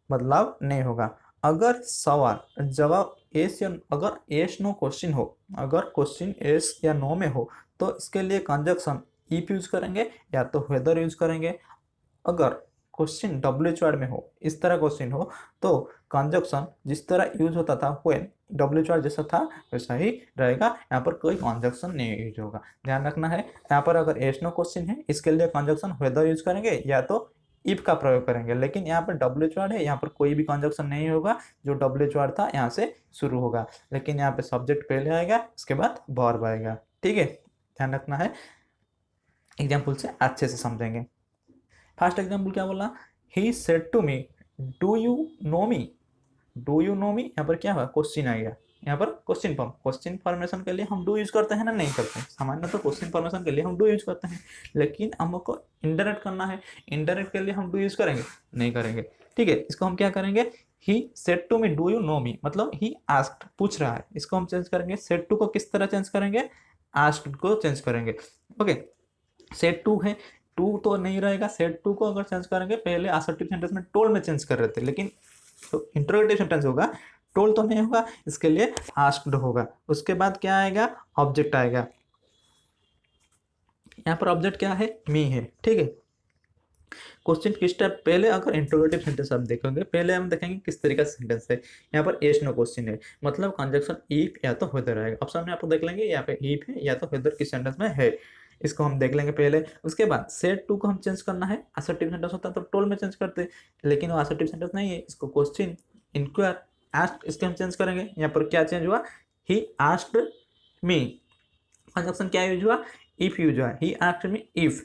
बदलाव नहीं होगा। अगर सवाल जवाब एस या अगर एस नो क्वेश्चन हो, अगर क्वेश्चन एस या नो में हो तो इसके लिए कंजक्शन इफ यूज करेंगे या तो वेदर यूज करेंगे। अगर क्वेश्चन डब्ल्यूएच वर्ड में हो, इस तरह क्वेश्चन हो, तो कंजक्शन जिस तरह यूज होता था व्हेन डब्ल्यूएच वर्ड जैसा था वैसा ही रहेगा, यहाँ पर कोई कंजक्शन नहीं यूज होगा, ध्यान रखना है। यहाँ पर अगर एस नो क्वेश्चन है इसके लिए कंजक्शन वेदर यूज करेंगे या तो इफ का प्रयोग करेंगे, लेकिन यहाँ पर डब्ल्यूएच वर्ड है, यहाँ पर कोई भी कंजक्शन नहीं होगा, जो डब्ल्यूएच वर्ड था यहाँ से शुरू होगा, लेकिन यहाँ पे सब्जेक्ट पहले आएगा उसके बाद वर्ब आएगा, ठीक है, ध्यान रखना है। एग्जाम्पल से अच्छे से समझेंगे। फर्स्ट एग्जाम्पल क्या बोला, he said to me do you know me, do you know me, यहाँ पर क्या हुआ क्वेश्चन आ गया, यहाँ पर क्वेश्चन फॉर्म, क्वेश्चन फॉर्मेशन के लिए हम डू यूज करते हैं ना, नहीं करते हैं सामान्य, तो क्वेश्चन फॉर्मेशन के लिए हम डू यूज करते हैं, लेकिन हमको इनडायरेक्ट करना है, इनडायरेक्ट के लिए हम डू यूज करेंगे नहीं करेंगे, ठीक है। इसको हम क्या करेंगे, he said to me do you know me, मतलब ही आस्क्ड पूछ रहा है, इसको हम चेंज करेंगे, सेड टू को किस तरह चेंज करेंगे, आस्क्ड को चेंज करेंगे, ओके। सेड टू है, टू तो नहीं रहेगा, सेड टू को अगर चेंज करेंगे, पहले असर्टिव सेंटेंस में टोल में चेंज कर रहे थे, लेकिन तो इंटरोगेटिव सेंटेंस होगा, टोल तो नहीं होगा, इसके लिए आस्क्ड होगा। उसके बाद क्या आएगा, ऑब्जेक्ट आएगा, यहाँ पर ऑब्जेक्ट क्या है, मी है, ठीक है। क्वेश्चन किस टाइप, पहले अगर इंटरोगेटिव सेंटेंस आप देखेंगे, पहले हम देखेंगे किस तरीका से सेंटेंस है, यहाँ पर एस नो क्वेश्चन है, मतलब कंजक्शन इफ या तो वेदर आएगा, ऑप्शन में आप देख लेंगे यहाँ पे इफ है या तो वेदर किस सेंटेंस में है, इसको हम देख लेंगे पहले। उसके बाद सेड टू को हम चेंज करना है, असर्टिव सेंटेंस होता तो टोल में चेंज करते, लेकिन वो असर्टिव सेंटेंस नहीं है, इसको क्वेश्चन इंक्वायर आस्क्ड, इसके हम चेंज करेंगे। यहाँ पर क्या चेंज हुआ, ही आस्क्ड मी, कंजक्शन क्या यूज हुआ, इफ यूज हुआ, he asked me if.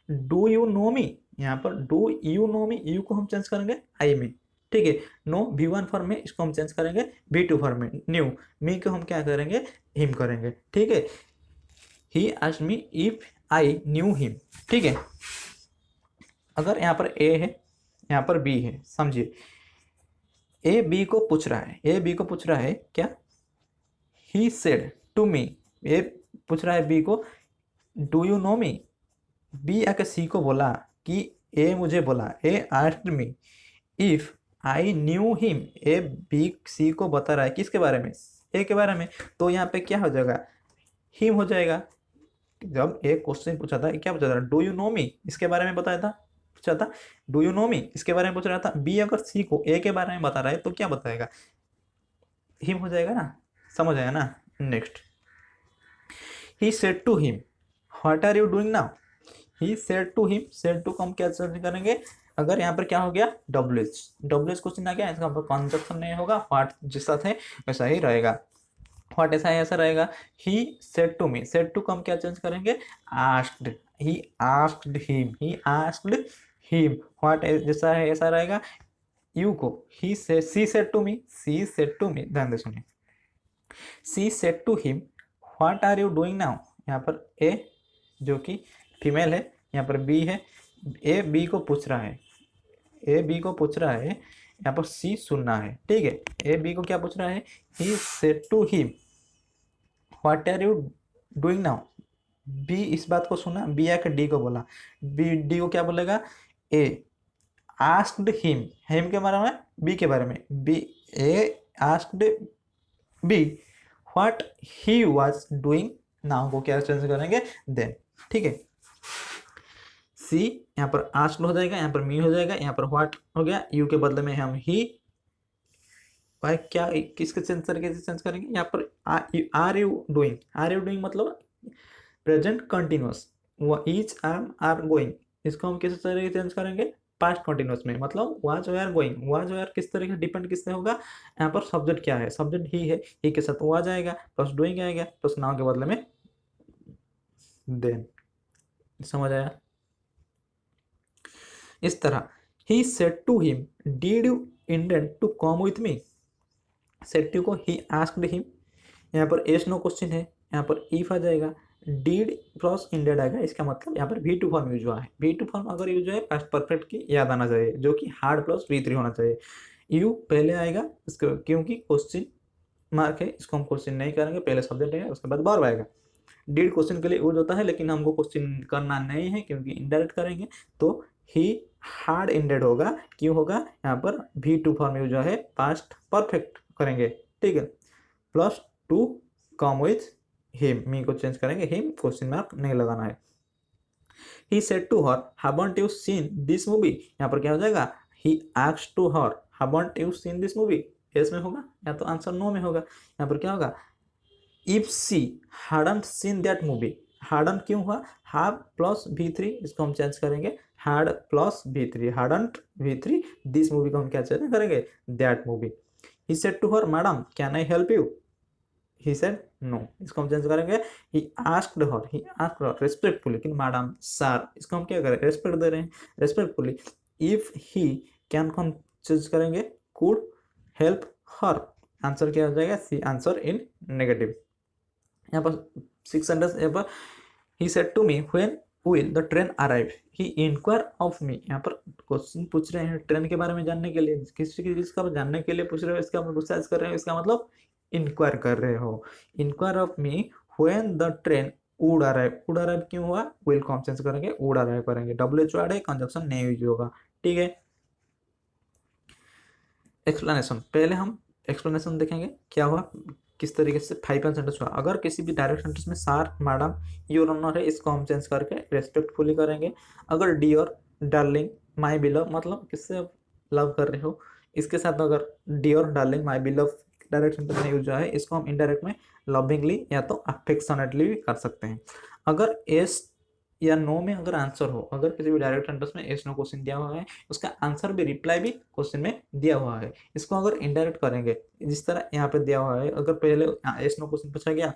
Do you know me, यहाँ पर do you know me, you को हम चेंज करेंगे आई में, ठीक है। नो V1 फॉर्म में, इसको हम चेंज करेंगे V2 फॉर्म में, न्यू, मी को हम क्या करेंगे, हिम करेंगे, ठीक है। ही asked me if I knew him, ठीक है। अगर यहाँ पर ए है, यहाँ पर बी है, समझिए, ए बी को पूछ रहा है, ए बी को पूछ रहा है क्या, ही सेड टू मी, ए पूछ रहा है बी को do you know me, B आके सी को बोला कि ए मुझे बोला, A asked me if I knew him, A B C को बता रहा है किसके बारे में, ए के बारे में, तो यहाँ पे क्या हो जाएगा, हिम हो जाएगा। जब एक क्वेश्चन पूछा था, क्या पूछा था, डू यू नो मी, इसके बारे में बताया था, पूछा था डू यू नो मी, इसके बारे में पूछ रहा था, बी अगर सी को ए के बारे में बता रहा है तो क्या बताएगा, हिम हो जाएगा ना, समझ आया ना। Next, he said to him what are you doing now, he said to him, said to को हम क्या चेंज करेंगे, अगर यहाँ पर क्या हो गया, डब्ल्यूएच, डब्ल्यूएच क्वेश्चन आ गया, इसका कंजक्शन नहीं होगा, व्हाट जैसा थे वैसा ही रहेगा, व्हाट ऐसा है ऐसा रहेगा। He said to me, said to को हम क्या चेंज करेंगे, asked, he asked him, he asked him, what जैसा है ऐसा रहेगा। यू को ही से, she said to me, she said to me, ध्यान दे सुनिए, she said to him what are you doing now, यहाँ पर ए जो कि फीमेल है, यहाँ पर बी है, ए बी को पूछ रहा है, ए बी को पूछ रहा है, यहाँ पर सी सुनना है, ठीक है। ए बी को क्या पूछ रहा है, he said to him what are you doing now, B इस बात को सुना, बी आकर डी को बोला, बी डी को क्या बोलेगा, ए आस्क्ड हिम के बारे में, बी के बारे में, B A asked B what he was doing now को क्या चेंज करेंगे, देन, ठीक है। सी यहाँ पर आस्क्ड हो जाएगा, यहाँ पर मी हो जाएगा, यहाँ पर व्हाट हो गया, यू के बदले में हम ही, भाई क्या किसके चेंज तरीके से चेंज करेंगे, यहाँ पर are you doing, are you doing मतलब प्रेजेंट कंटिन्यूअस, ईच आर गोइंग, इसको हम किस तरीके से चेंज करेंगे, पास्ट कंटिन्यूअस में, मतलब was were going, was were किस तरीके से डिपेंड किससे होगा, यहाँ पर सब्जेक्ट क्या है, सब्जेक्ट ही है, ही के साथ वाज आएगा, प्लस डूइंग आएगा, प्लस नाउ के बदले में देन, समझ आया। इस तरह he said to him did you intend to come with me, said to को ही आस्क्ड हिम, यहाँ पर एस नो क्वेश्चन है, यहाँ पर इफ आ जाएगा, डीड प्लस इंडेड आएगा, इसका मतलब यहाँ पर V2 फॉर्म यूज हुआ है, V2 फॉर्म अगर यूज है पास्ट परफेक्ट की याद आना चाहिए, जो कि हार्ड प्लस V3 होना चाहिए, यू पहले आएगा इसको, क्योंकि क्वेश्चन मार्क है, इसको हम क्वेश्चन नहीं करेंगे, पहले सब्जेक्ट है उसके बाद वर्ब आएगा। डिड क्वेश्चन के लिए यूज होता है, लेकिन हमको क्वेश्चन करना नहीं है क्योंकि इनडायरेक्ट करेंगे तो ही हार्ड इंडेड होगा। क्यों होगा? यहाँ पर V2 फॉर्म यूज है, पास्ट परफेक्ट करेंगे, ठीक है। Plus to come with him, me को चेंज करेंगे, हिम क्वेश्चन मार्क नहीं लगाना है। He said to her, haven't you seen this movie? यहाँ पर क्या हो जाएगा? He asked to her, haven't you seen this movie? yes में होगा या तो आंसर नो में होगा। यहाँ पर क्या होगा? If she hadn't seen that movie, hadn't क्यों हुआ? have प्लस V3, इसको हम चेंज करेंगे had plus V3, hadn't V3, this movie को हम क्या चेंज करेंगे? that movie. He said to her, madam, can I help you? He said no, इसको हम चेंज करेंगे he asked her respectfully, लेकिन मैडम सर, इसको हम क्या करें? रेस्पेक्ट दे रहे हैं, respectfully. if he can को हम चेंज करेंगे could help her, आंसर क्या हो जाएगा? She answer in negative. यहाँ पर 6 सेंटेंस, यहाँ पर he said to me when will the train arrive, he inquire of me, यहाँ पर क्वेश्चन पूछ रहे हैं ट्रेन के बारे में जानने के लिए, किसी चीज का जानने के लिए पूछ रहे हो, इसका रिसर्च कर रहे हो, इसका मतलब इंक्वायर कर रहे हो। Inquire of me when the train would arrive, would arrive क्यों हुआ? विल को हम चेंज करेंगे, वुड अराइव करेंगे, WHO ऐड है, कंजक्शन नहीं यूज होगा, ठीक है। एक्सप्लेनेशन, पहले हम एक्सप्लेनेशन देखेंगे क्या हुआ, किस तरीके से 5 सेंटेंस हुआ। अगर किसी भी डायरेक्ट सेंटेंस में सर, मैडम, योर ऑनर है, इसको हम चेंज करके रेस्पेक्टफुली करेंगे। अगर डियर, डार्लिंग, माय बिलव, मतलब किससे लव कर रहे हो, इसके साथ अगर dear, darling, my beloved direct sentence में यूज है, इसको हम इनडायरेक्ट में लविंगली या तो अफेक्शनेटली भी कर सकते हैं। अगर एस या नो में अगर आंसर हो, अगर किसी भी डायरेक्ट सेंटेंस में एस नो क्वेश्चन दिया हुआ है, उसका आंसर भी, रिप्लाई भी क्वेश्चन में दिया हुआ है, इसको अगर इनडायरेक्ट करेंगे, जिस तरह यहाँ पे दिया हुआ है, अगर पहले एस नो क्वेश्चन पूछा गया,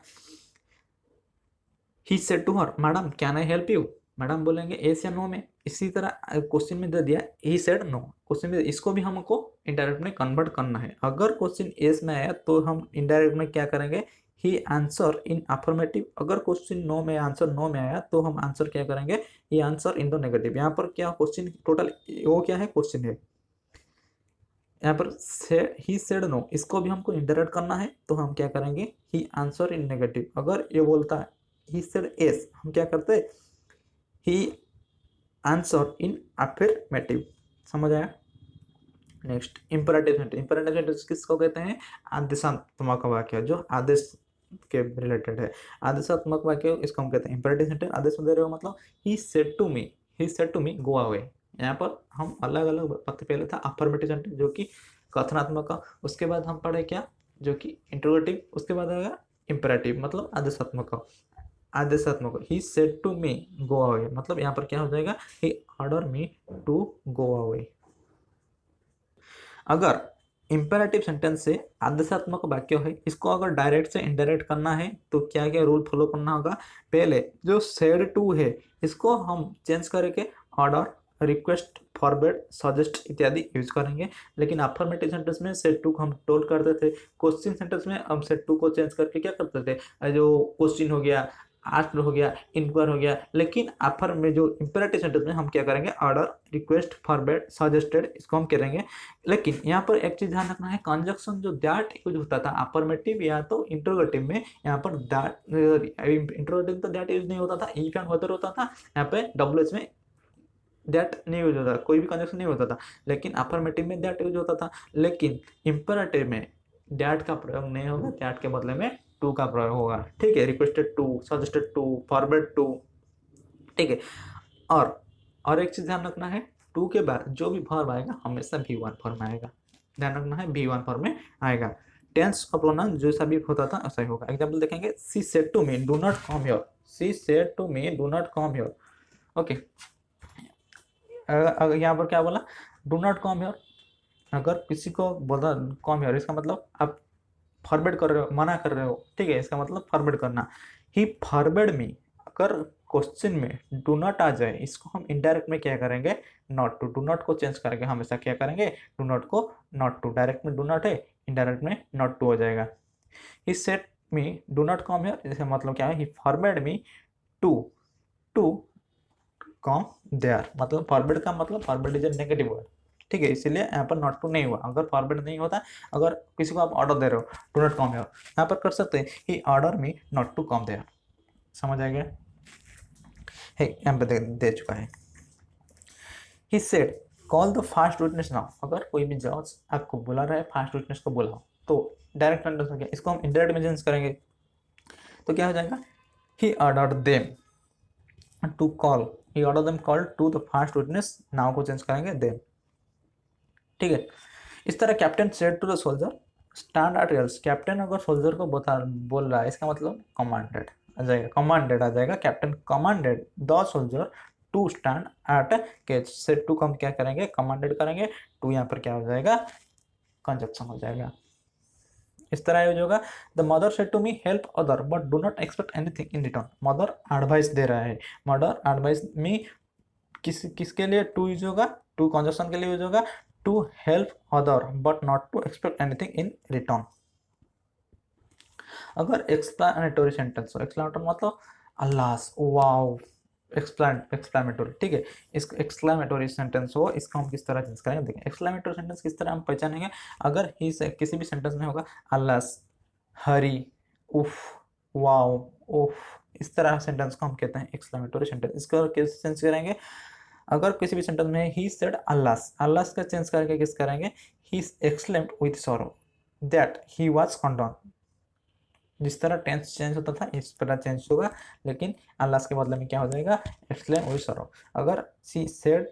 he said to her, madam can I help you, madam बोलेंगे एस या नो में। इसी तरह क्वेश्चन में दे दिया ही सेड नो, क्वेश्चन में, इसको भी हमको इनडायरेक्ट में कन्वर्ट करना है। अगर क्वेश्चन एस में आया तो हम इनडायरेक्ट में क्या करेंगे? ही आंसर इन अफर्मेटिव। अगर क्वेश्चन नो में आंसर नो में आया तो हम आंसर क्या करेंगे? ही आंसर इन द नेगेटिव। यहाँ पर क्या क्वेश्चन टोटल वो क्या है? क्वेश्चन है। यहाँ पर ही सेड नो, इसको भी हमको इनडायरेक्ट करना है तो हम क्या करेंगे? ही आंसर इन नेगेटिव। अगर ये बोलता है ही सेड एस, हम क्या करते हैं? ही आंसर इन अफर्मेटिव। समझ आया? Next imperative sentence. Imperative sentence किसको कहते हैं? आदेशात्मक वाक्य, जो आदेश के रिलेटेड है। आदेशात्मक वाक्य इसको हम कहते हैं इंपरेटिव सेंटेंस। आदेश दे रहे हो मतलब he said to me, he said to me go away. यहाँ पर हम अलग अलग पत्ते, पहले था अफर्मेटिव सेंटेंस जो कि कथनात्मक का, उसके बाद हम पढ़े क्या, जो कि इंट्रोगेटिव, उसके बाद आएगा इंपरेटिव मतलब आदेशात्मक का। आदेशात्मक, he said to me go away, मतलब यहाँ पर क्या हो जाएगा? He order me to go away. अगर इंपेरेटिव सेंटेंस से आदेशात्मक वाक्य है, इसको अगर डायरेक्ट से इनडायरेक्ट करना है तो क्या क्या रूल फॉलो करना होगा? पहले जो सेड टू है, इसको हम चेंज करके ऑर्डर, रिक्वेस्ट, फॉरवर्ड, सजेस्ट इत्यादि यूज करेंगे। लेकिन अफर्मेटिव सेंटेंस में सेड टू को हम टोल करते थे। क्वेश्चन सेंटेंस में हम सेड टू को चेंज करके क्या करते थे? जो क्वेश्चन हो गया, आस्क्ड हो गया, इंक्वायर हो गया। लेकिन अफर में जो इंपेरेटिव सेंटेंस में हम क्या करेंगे? ऑर्डर, रिक्वेस्ट, फॉरवर्ड, सजेस्टेड, इसको हम करेंगे। लेकिन यहाँ पर एक चीज ध्यान रखना है, कंजक्शन जो दैट यूज होता था अफर्मेटिव या तो इंट्रोगेटिव में, यहाँ पर दैट, इंट्रोगेटिव तो दैट यूज नहीं होता था, इफ एंड वेदर होता था। यहाँ पे WH में दैट नहीं यूज होता, कोई भी कंजक्शन नहीं होता था। लेकिन अफर्मेटिव में दैट यूज होता था। लेकिन इंपेरेटिव में दैट का प्रयोग नहीं होगा, दैट के बदले में टू का प्रयोग होगा, ठीक है। Requested to, suggested to, forward to, ठीक है। और एक चीज ध्यान रखना है, टू के बाद जो भी वर्ब आएगा हमेशा V1 फॉर्म में आएगा। ध्यान रखना है, V1 फॉर्म में आएगा। टेंस का प्रोनाउन जैसा भी होता था ऐसा ही होगा। एग्जाम्पल देखेंगे, she said to me do not come here, she said to me do not come here. Okay, यहाँ पर क्या बोला? Do not come here. अगर किसी को बोला कम हियर, इसका मतलब आप फॉरवर्ड कर रहे हो, मना कर रहे हो, ठीक है, इसका मतलब फॉरवर्ड करना। ही फॉरवर्ड मी, अगर क्वेश्चन में डू नॉट आ जाए, इसको हम इनडायरेक्ट में क्या करेंगे? Not to. डू नॉट को चेंज करके हमेशा क्या करेंगे? डू नॉट को नॉट टू। डायरेक्ट में डू नॉट है, इनडायरेक्ट में नॉट टू हो जाएगा। He said me do not come here, इसका मतलब क्या है? He forward me to come there. मतलब फॉरवर्ड का मतलब, forward is a negative word, ठीक है, इसीलिए यहाँ पर नॉट टू नहीं हुआ। अगर फॉरबिड नहीं होता, अगर किसी को आप ऑर्डर दे रहे हो डू नॉट कम हियर, यहाँ पर कर सकते हैं he order me not to come there. समझ आ गया है, यहाँ पे दे चुका है। He said call the fast witness now, अगर कोई भी जज आपको बुला रहा है फास्ट विटनेस को बुलाओ, तो डायरेक्ट सेंटेंस हो गया, इसको हम इनडायरेक्ट में चेंज करेंगे तो क्या हो जाएगा, he ordered them to call, he order them call to the fast witness, now को चेंज करेंगे देम। ठीक है, इस तरह captain said to the soldier stand at rails, captain अगर सोल्जर को बोल रहा है, इसका मतलब कमांडेड आ जाएगा, कमांडेड आ जाएगा, captain commanded the soldier to stand at cage, said to come क्या करेंगे, कमांडेड करेंगे, टू यहाँ पर क्या हो जाएगा, कंजक्शन हो जाएगा। इस तरह यूज होगा, the mother said to me help other but do not expect anything in return, mother advice दे रहा है, मदर एडवाइस मी किसके लिए टू यूज होगा, टू कंजक्शन के लिए यूज होगा, to help other but not to expect anything in return. अगर एक्सप्लेनेटरी सेंटेंस हो, एक्सप्लेनेटरी मतलब अल्लाह वाओ एक्सक्लेमेटरी, ठीक है, इस एक्सक्लेमेटरी सेंटेंस हो, इसको हम किस तरह चेंज करेंगे, देखें एक्सक्लेमेटरी सेंटेंस किस तरह हम पहचानेंगे, अगर ही से किसी भी सेंटेंस में होगा अल्लाह, हरी, उफ, वाओ, उफ, इस तरह सेंटेंस को हम कहते हैं एक्सक्लेमेटरी सेंटेंस। इसको कैसे चेंज करेंगे, अगर किसी भी सेंटेंस में ही सेड अल्लाह, अल्लाह का चेंज करके किस करेंगे, he exclaimed with sorrow that he was condone, जिस तरह टेंस चेंज होता था इस तरह चेंज होगा, लेकिन अल्लाह के बदले में क्या हो जाएगा, एक्सक्लेम विथ सॉरो। अगर सी सेड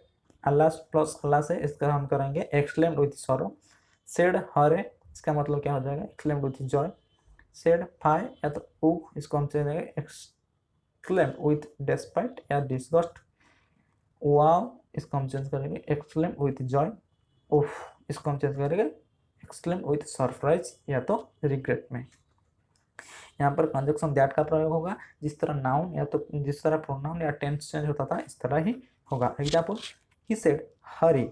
अल्लाह प्लस अल्लाह से, इसका हम करेंगे एक्सक्लेम्ड विथ सॉरो, सेड हरे, इसका मतलब क्या हो जाएगा, एक्सक्लेम्ड विथ जॉय, सेड फाई या तो ऊ, इसको हम चेंज करेंगे एक्सक्लेम्ड विथ डेस्पाइट या डिसगस्ट, वाव, इसको हम चेंज करेंगे एक्सक्लेम्ड विथ जॉय, उफ, इसको हम चेंज करेंगे एक्सक्लेम्ड विथ सरप्राइज या तो रिग्रेट में। यहाँ पर कंजक्शन दैट का प्रयोग होगा, जिस तरह नाउन या तो जिस तरह प्रोनाउन या टेंस चेंज होता था इस तरह ही होगा। Example, he said hurray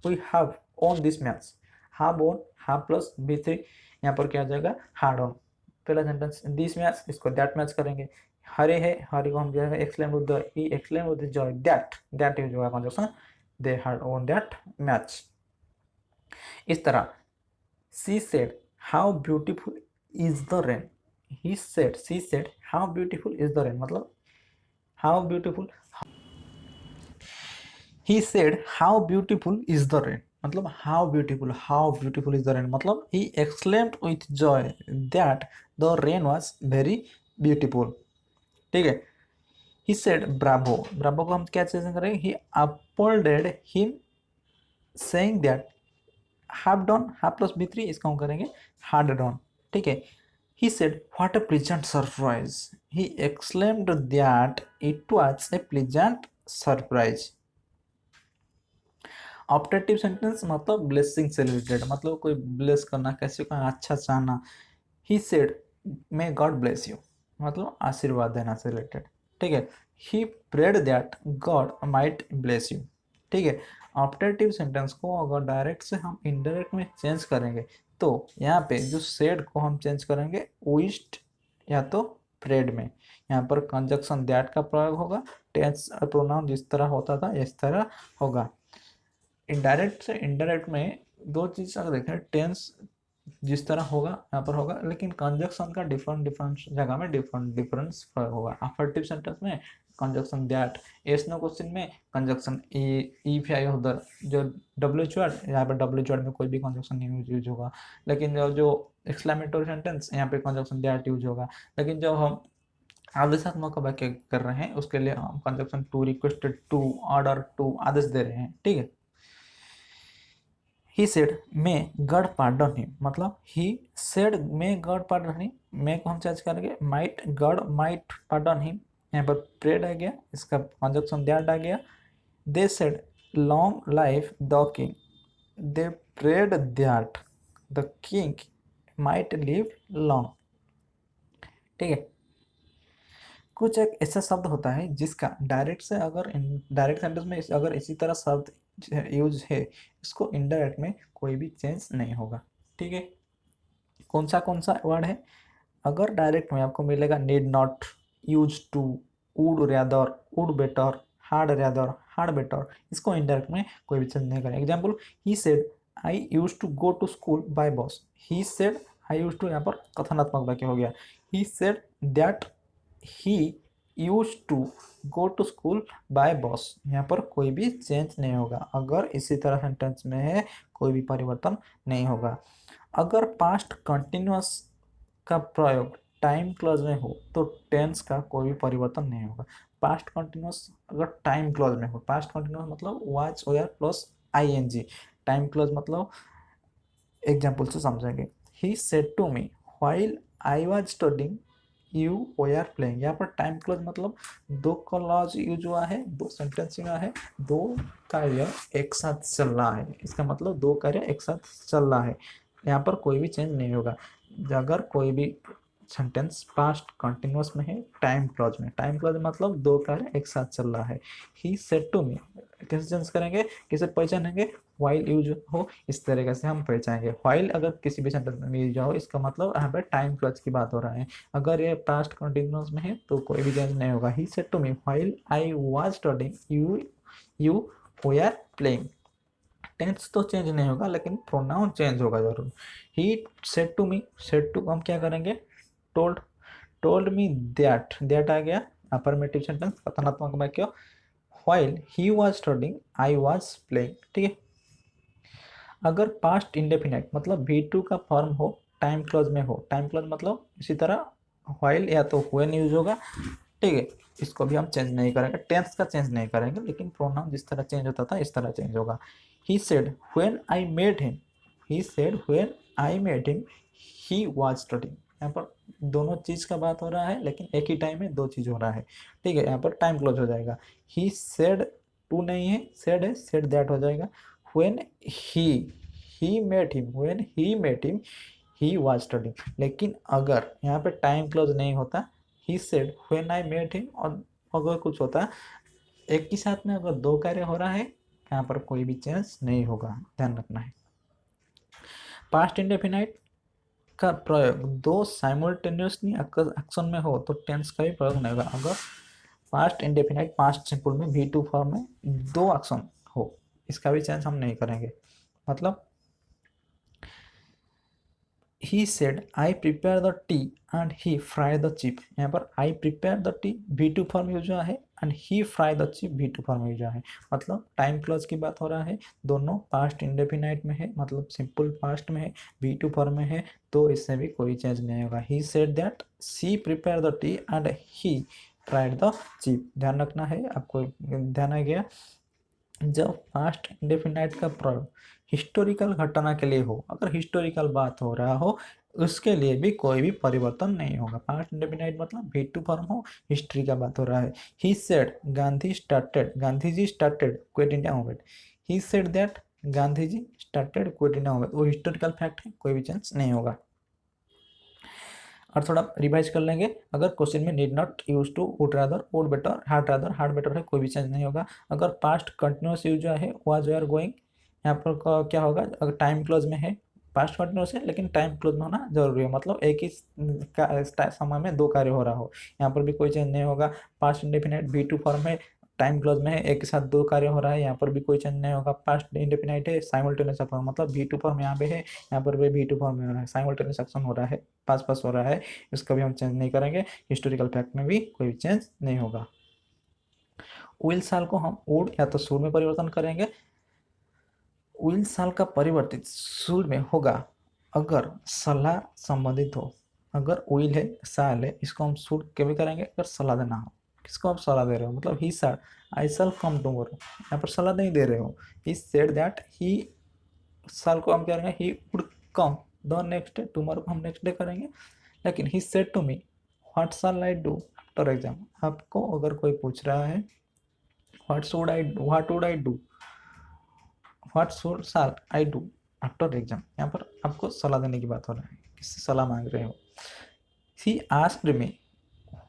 we have won this match, have won, have plus बी3, यहाँ पर क्या आ जाएगा, हैड ओन। पहला सेंटेंस दिस मैच, इसको दैट मैच करेंगे, हरे है, हरी को हम जो है exclaim with the, he exclaim with the joy that use होगा conjunction, they had won that match. इस तरह she said how beautiful is the rain, he said she said how beautiful is the rain, मतलब how beautiful, he said how beautiful is the rain, मतलब how beautiful is the rain, मतलब he exclaimed with joy that the rain was very beautiful। ठीक है, he said bravo को हम क्या change करेंगे, he applauded him saying that have done, have plus b3, इसका हम करेंगे had done। ठीक है, he said what a pleasant surprise, he exclaimed that it was a pleasant surprise। Optative sentence मतलब ब्लेसिंग से रिलेटेड, मतलब कोई ब्लेस करना, कैसे का अच्छा चाहना, he said may God bless you, मतलब आशीर्वाद देना से रिलेटेड। ठीक है, he prayed that God might bless you। ठीक है, ऑप्टेटिव सेंटेंस को अगर डायरेक्ट से हम इनडायरेक्ट में चेंज करेंगे तो यहाँ पे जो सेड को हम चेंज करेंगे विश्ड या तो प्रेड में, यहाँ पर कंजक्शन दैट का प्रयोग होगा, टेंस प्रोनाउन जिस तरह होता था इस तरह होगा। इनडायरेक्ट से इनडायरेक्ट में दो चीज़ अगर देखें, टेंस जिस तरह होगा यहाँ पर होगा, लेकिन कंजक्शन का डिफरेंट जगह में डिफरेंस प्रयोग होगा। अफर्टिव सेंटेंस में कंजक्शन दैट, एसनो क्वेश्चन में कंजक्शन इफ या उधर, जो डब्ल्यू वर्ड, यहाँ पर डब्ल्यू वर्ड में कोई भी कंजक्शन नहीं यूज होगा, लेकिन जो एक्सक्लेमेटरी सेंटेंस यहाँ पे कंजक्शन दैट यूज होगा। लेकिन जब हम आदेशात्मक वाक्य कर रहे हैं उसके लिए हम conjunction to, requested to, order to आदेश दे रहे हैं। ठीक है, he said may God pardon him, मतलब he said may God pardon him, may को हम चेंज करेंगे might, God might pardon him, यहाँ पर prayed आ गया, इसका कंजक्शन दैट आ गया। they said long life the king, they prayed that the king might live long। ठीक है, कुछ एक ऐसा शब्द होता है जिसका डायरेक्ट से अगर डायरेक्ट सेंटेंस में अगर इसी तरह शब्द यूज है, इसको इनडायरेक्ट में कोई भी चेंज नहीं होगा। ठीक है, कौन सा वर्ड है, अगर डायरेक्ट में आपको मिलेगा need not, use to, would rather, would better, had rather, had better, इसको इनडायरेक्ट में कोई भी चेंज नहीं करें। Example, he said I use to go to school by bus. He said I use to यहाँ पर कथनात्मक वाक्य हो गया। He said that he use to go to school by bus, यहाँ पर कोई भी चेंज नहीं होगा। अगर इसी तरह सेंटेंस में है कोई भी परिवर्तन नहीं होगा। अगर पास्ट कंटिन्यूअस का प्रयोग टाइम क्लॉज में हो तो टेंस का कोई भी परिवर्तन नहीं होगा। पास्ट कंटिन्यूअस अगर टाइम क्लॉज में हो, पास्ट कंटिन्यूअस मतलब was were plus ING, time clause मतलब एग्जाम्पल से समझेंगे। He said to me while I was studying you were playing, यहाँ पर टाइम क्लॉज मतलब दो क्लॉज यूज हुआ है, दो सेंटेंस हुआ है, दो कार्य एक साथ चल रहा है, इसका मतलब दो कार्य एक साथ चल रहा है, यहाँ पर कोई भी चेंज नहीं होगा। अगर कोई भी सेंटेंस पास्ट कंटिन्यूअस में है टाइम क्लॉज में, टाइम क्लॉज मतलब दो कार्य एक साथ चल रहा है। ही सेड टू मी कैसे चेंज करेंगे, कैसे पहचानेंगे, व्हाइल यूज हो इस तरीके से हम पहचानेंगे। व्हाइल अगर किसी भी सेंटेंस में यूज हो इसका मतलब यहाँ पे टाइम क्लॉज की बात हो रहा है। अगर ये पास्ट कंटिन्यूअस में है तो कोई भी चेंज नहीं होगा। He said to me while I was studying you were playing, tense तो चेंज नहीं होगा लेकिन प्रोनाउन चेंज होगा जरूर। He said to me, said to हम क्या करेंगे, told, told me that, that आ गया अफर्मेटिव सेंटेंस कथनात्मक वाक्य। While he was studying I was playing, ठीक है। अगर पास्ट इंडेफिनाइट मतलब V2 का फॉर्म हो टाइम क्लॉज में हो, टाइम क्लॉज मतलब इसी तरह व्हाइल या तो व्हेन यूज होगा, ठीक है, इसको भी हम चेंज नहीं करेंगे, टेंस का चेंज नहीं करेंगे लेकिन प्रोनाउन जिस तरह चेंज होता था इस तरह चेंज होगा। He said when I met him, he said when I met him he was studying, यहाँ पर दोनों चीज का बात हो रहा है लेकिन एक ही टाइम में दो चीज हो रहा है, ठीक है, यहाँ पर टाइम क्लोज हो जाएगा। ही सेड टू नहीं है, सेड है, सेड दैट हो जाएगा। When he met him, when he met him he was studying, लेकिन अगर यहाँ पे टाइम क्लोज नहीं होता, he said when I met him, और अगर कुछ होता एक ही साथ में अगर दो कार्य हो रहा है यहाँ पर कोई भी चेंज नहीं होगा, ध्यान रखना है। पास्ट इंडेफिनाइट का प्रयोग दो साइमल्टेनियसली एक्शन में हो तो टेंस का भी प्रयोग नहीं होगा। अगर पास्ट इंडेफिनाइट पास्ट सिंपल में V2 फॉर्म में दो एक्शन हो इसका भी चेंज हम नहीं करेंगे। मतलब he said I prepare the tea and he fried the chip, यहाँ पर I prepare the tea V2 form use हुआ है and he fry the chip V2 form use हुआ है, मतलब टाइम क्लॉज की बात हो रहा है, दोनों पास्ट इंडेफिनाइट में है, मतलब सिंपल पास्ट में है, V2 फॉर्म में है, तो इससे भी कोई चेंज नहीं होगा। he said that she prepared the tea and he fried the chip, ध्यान रखना है, आपको ध्यान आ गया। जब पास्ट इंडेफिनाइट का प्रयोग हिस्टोरिकल घटना के लिए हो, अगर हिस्टोरिकल बात हो रहा हो उसके लिए भी कोई भी परिवर्तन नहीं होगा। पास्ट इंडेफिनाइट मतलब V2 फॉर्म हो, हिस्ट्री का बात हो रहा है। He said Gandhi started, Gandhi ji started quit India movement, he said that Gandhi ji started quit India movement, वो हिस्टोरिकल फैक्ट है, कोई भी चेंज नहीं होगा। और थोड़ा रिवाइज कर लेंगे, अगर क्वेश्चन में need not use to, would rather, would better, had better है, कोई भी चेंज नहीं होगा। अगर पास्ट कंटिन्यूस यूज है वाज वेयर गोइंग, यहाँ पर क्या होगा, अगर टाइम क्लोज में है पास्ट कंटिन्यूस है लेकिन टाइम क्लोज में होना जरूरी है, मतलब एक ही समय में दो कार्य हो रहा हो, यहाँ पर भी कोई चेंज नहीं होगा। पास्ट इंडेफिनाइट V2 फॉर्म में टाइम क्लोज में है, एक के साथ दो कार्य हो रहा है, यहाँ पर भी कोई चेंज नहीं होगा। पास्ट इंडेफिनाइट है साइमल्टेनियस फॉर्म, मतलब V2 फॉर्म यहाँ पे है, यहाँ पर भी V2 फॉर्म में हो रहा है, साइमल्टेनियस एक्शन हो रहा है, पास पास हो रहा है, इसका भी हम चेंज नहीं करेंगे। हिस्टोरिकल फैक्ट में भी कोई चेंज नहीं होगा। विल साल को हम वुड या तो शुड में परिवर्तन करेंगे। विल साल का परिवर्तित शुड में होगा अगर सलाह संबंधित हो, अगर विल है साल है इसको हम शुड कभी करेंगे अगर सलाह देना हो। किसको आप सलाह दे रहे हो, मतलब ही sir I shall come tomorrow, यहाँ पर सलाह नहीं दे रहे हो। ही सेड दैट ही साल को हम क्या करेंगे, he would come the next day, tomorrow को हम नेक्स्ट डे करेंगे। लेकिन he said to me what shall I do after exam, आपको अगर कोई पूछ रहा है what would I do, what shall I do after exam, यहाँ पर आपको सलाह देने की बात हो रहा है, किससे सलाह मांग रहे हो। She asked me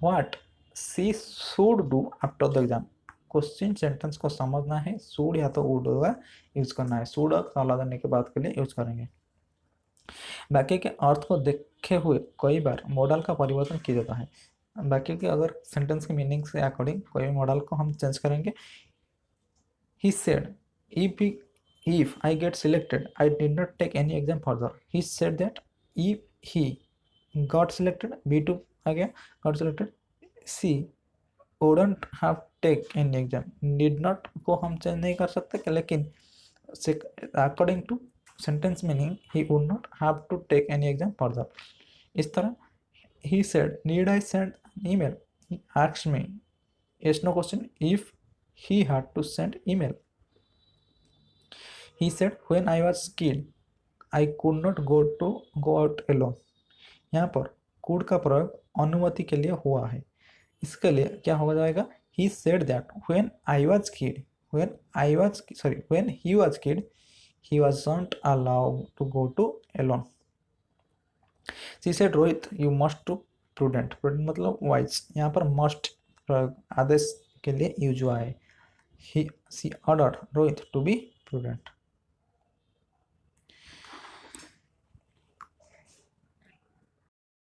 what she should do after the exam, question sentence को समझना है, शुड या तो वुड होगा यूज करना है, शुड और सलाह देने के बाद के लिए यूज करेंगे। वाक्य के अर्थ को देखे हुए कई बार मॉडल का परिवर्तन किया जाता है। वाक्य के अगर सेंटेंस के मीनिंग से अकॉर्डिंग कोई भी मॉडल को हम चेंज करेंगे। he said, if I get selected, I did not take any exam further. He said that if he got selected, B2 आ गया, got selected, C wouldn't have take any exam. Did not को हम change नहीं कर सकते कि, लेकिन according to sentence meaning he would not have to take any exam further. इस तरह he said, did I send an email? He asked me, yes no question, if he had to send email. He said, when I was kid, I could not go out alone. यहाँ पर could का प्रयोग अनुमति के लिए हुआ है, इसके लिए क्या हो जाएगा, he said that when he was kid, he wasn't allowed to go to alone. She said, Rohit you must to prudent मतलब wise, यहाँ पर must प्रयोग आदेश के लिए यूज हुआ है. She ordered Rohit to be prudent.